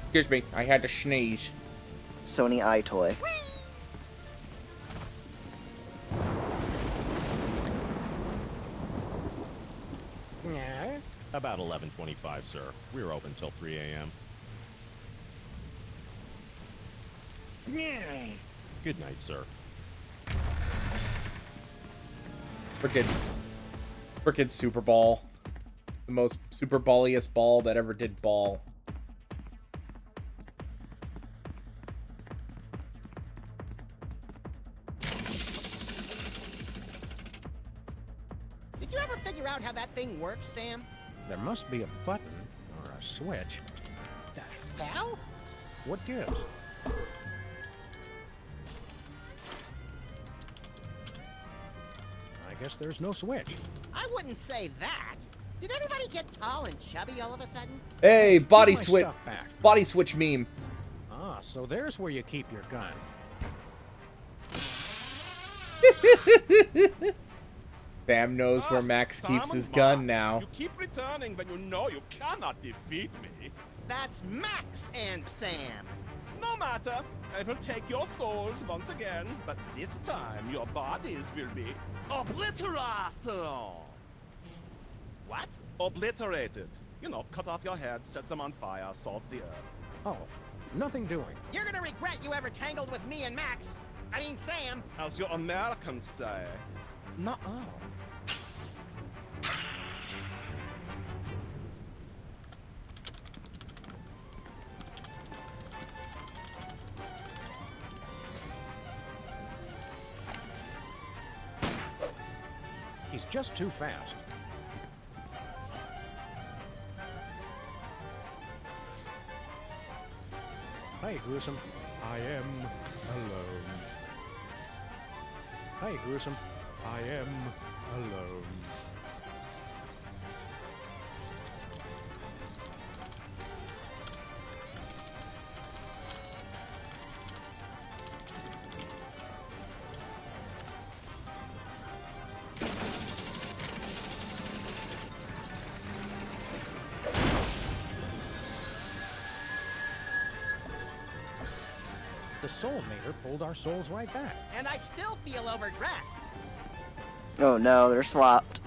Excuse me, I had to sneeze. Sony iToy. Yeah. About 11:25, sir. We're open till 3 a.m. Good night, sir. Frickin' Super Ball. The most Super Balliest ball that ever did ball. Did you ever figure out how that thing works, Sam? There must be a button or a switch. The hell? What gives? I guess there's no switch. I wouldn't say that. Did everybody get tall and chubby all of a sudden? Hey, body Give my switch. stuff back. Body switch meme. Ah, so there's where you keep your gun. Sam knows where Max keeps his gun now. You keep returning when you know you cannot defeat me. That's Max and Sam. No matter. I will take your souls once again, but this time your bodies will be obliterated. What? Obliterated. You know, cut off your head, set them on fire, salt the earth. Oh, nothing doing. You're gonna regret you ever tangled with me and Max. I mean, Sam. As your Americans say. Nuh-uh. He's just too fast. Hi, Gruesome. I am alone. Hi, Gruesome. I am alone. The Soul Mater pulled our souls right back. And I still feel overdressed. Oh no, they're swapped.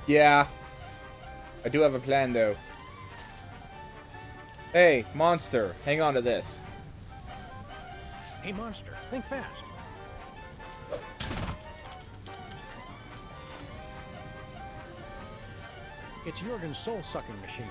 Yeah. I do have a plan, though. Hey, monster, hang on to this. Hey, monster, think fast. It's Jurgen's soul-sucking machine.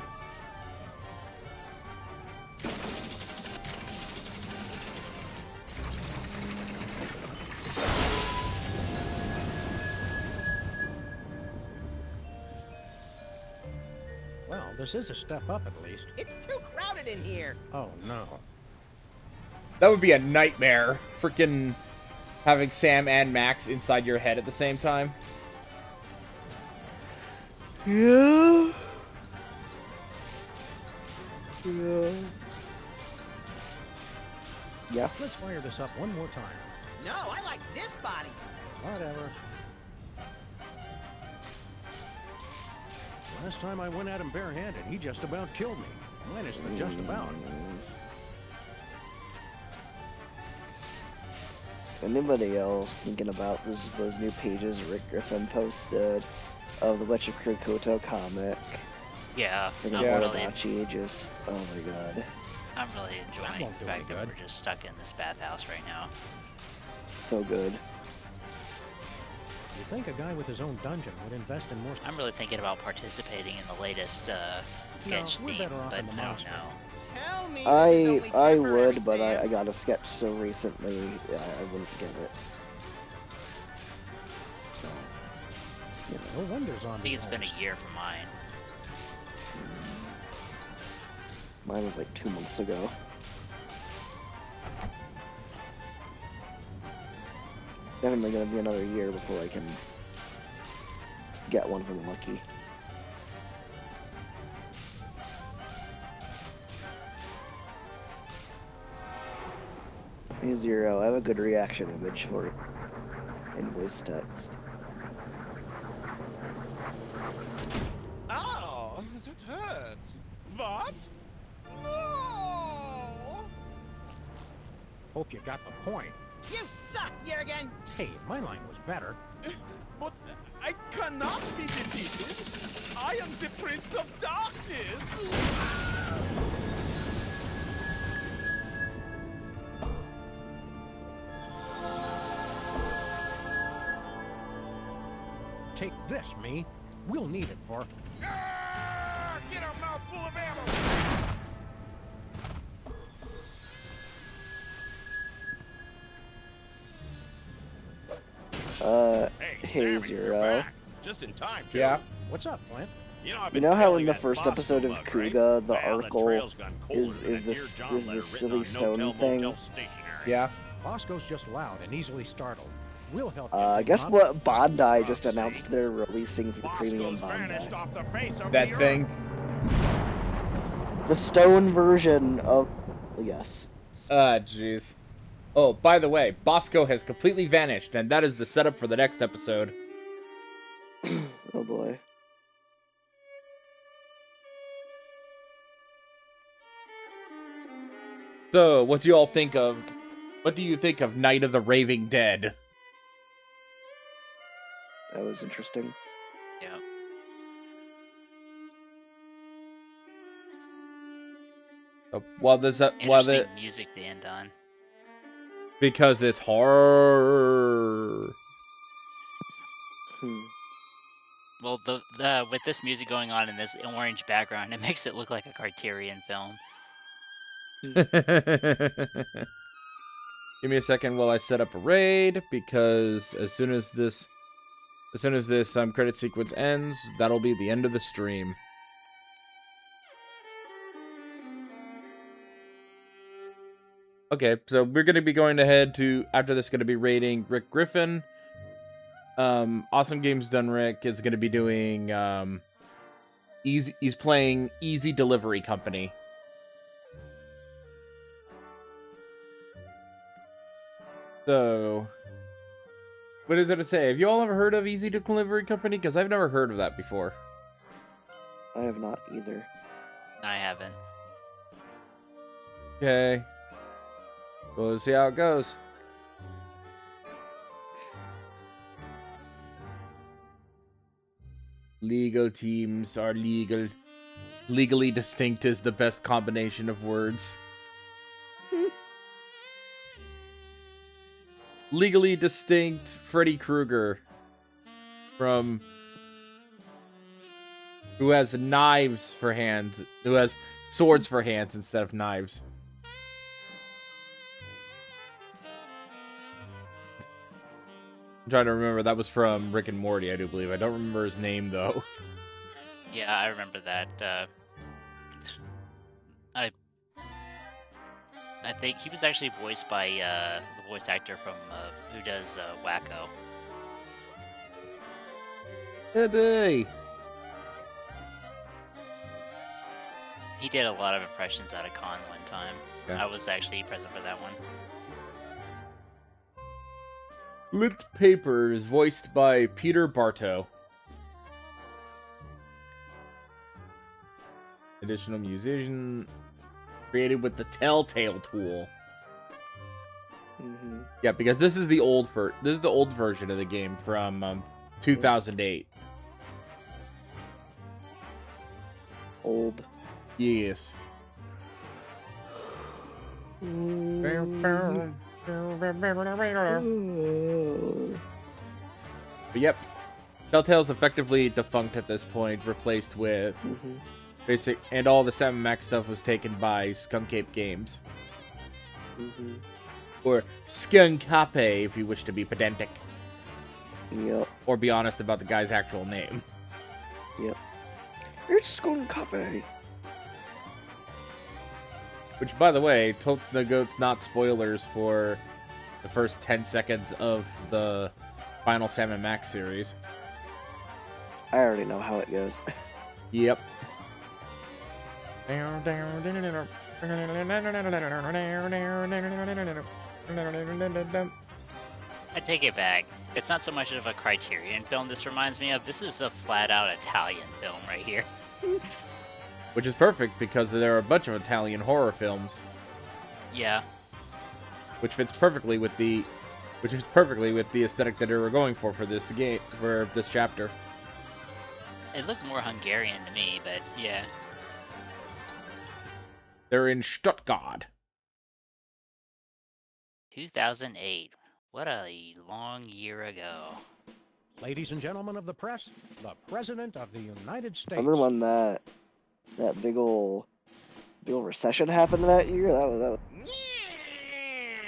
Well, this is a step up at least. It's too crowded in here. Oh, no. That would be a nightmare. Freaking having Sam and Max inside your head at the same time. Yeah. Yeah. Yeah. Let's fire this up one more time. No, I like this body. Whatever. Last time I went at him barehanded, he just about killed me. Minus the just about. Anybody else thinking about those new pages Rick Griffin posted of the Witcher Krikoto comic? Yeah, For the I'm really, Moridachi, just, oh my god. I'm really enjoying won't the do any fact that good. we're just stuck in this bathhouse right now. So good. You'd think a guy with his own dungeon would invest in more... I'm really thinking about participating in the latest sketch we're theme, better off but I in the don't monster. know. Tell me this is I only temporary, would, but Sam. I got a sketch so recently, I wouldn't get it. So, you know. No wonder zombie I think it's been homes. a year for mine. Mine was like 2 months ago. Definitely gonna be another year before I can get one from Lucky. Hey Zero, I have a good reaction image for it in voice text. Oh, that hurts. What? No! Hope you got the point. You suck, Jurgen. Hey, my line was better. But I cannot be defeated. I am the Prince of Darkness. Take this, me. We'll need it for... Get a mouthful of ammo! Hey Sammy, you're Zero. back. Just in time, too. Yeah. What's up, Flint? You know, I've You been know how telling in the that first Bosco episode of mug, right? Kuga, the Well, that Oracle trail's gone colder is than that this dear John is letter this written silly on stone no-tell thing? motel stationery. Yeah. Bosco's just loud and easily startled. We'll help you. Guess Not- what Bondi just God's announced sake. they're releasing for Premium Bosco's Bondi. vanished off the face of That the thing. The stone version of... Yes. Jeez. Oh, by the way, Bosco has completely vanished, and that is the setup for the next episode. Oh boy. So, what do you all think of? What do you think of Night of the Raving Dead? That was interesting. Yeah. Well, there's Interesting music to end on. because it's horror. Well, the with this music going on in this orange background, it makes it look like a Criterion film. Give me a second while I set up a raid, because as soon as this credit sequence ends, that'll be the end of the stream. Okay, so we're gonna be going ahead to after this. Gonna be raiding Rick Griffin. Awesome Games Done Rick is gonna be doing easy. He's playing Easy Delivery Company. So, what is it to say? Have you all ever heard of Easy Delivery Company? Because I've never heard of that before. I have not either. I haven't. Okay. Well, let's see how it goes. Legal teams are legal. Legally distinct is the best combination of words. Legally distinct Freddy Krueger from who has knives for hands, who has swords for hands instead of knives. I'm trying to remember. That was from Rick and Morty, I do believe. I don't remember his name, though. Yeah, I remember that. I think he was actually voiced by the voice actor from who does Wacko. Hey, boy. He did a lot of impressions at a con one time. Yeah. I was actually present for that one. Lit Paper is voiced by Peter Bartow. Additional musician created with the Telltale tool. Mm-hmm. Yeah, because this is the old version of the game from 2008. Old. Yes. But yep, Telltale's effectively defunct at this point, replaced with basic, and all the Sam Max stuff was taken by Skunk Ape Games. Or Skunk-Ape, if you wish to be pedantic. Yep. Or be honest about the guy's actual name. Yep. It's Skunk-Ape. Which, by the way, Totes No Goats not spoilers for the first 10 seconds of the final Sam & Max series. I already know how it goes. Yep. I take it back. It's not so much of a Criterion film this reminds me of. This is a flat-out Italian film right here. Which is perfect, because there are a bunch of Italian horror films. Yeah. Which fits perfectly with the aesthetic that they were going for this game, for this chapter. It looked more Hungarian to me, but yeah. They're in Stuttgart. 2008. What a long year ago. Ladies and gentlemen of the press, the President of the United States. I remember when that big ol' recession happened that year. That was.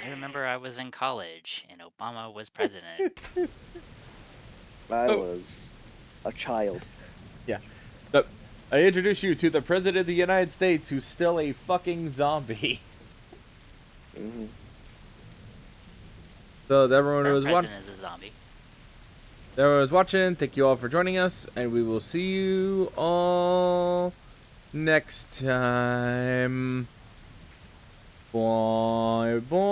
I remember I was in college and Obama was president. I was a child. Yeah. I introduce you to the President of the United States, who's still a fucking zombie. So everyone who was watching. President is a zombie. Everyone was watching. Thank you all for joining us, and we will see you all next time. Bye bye.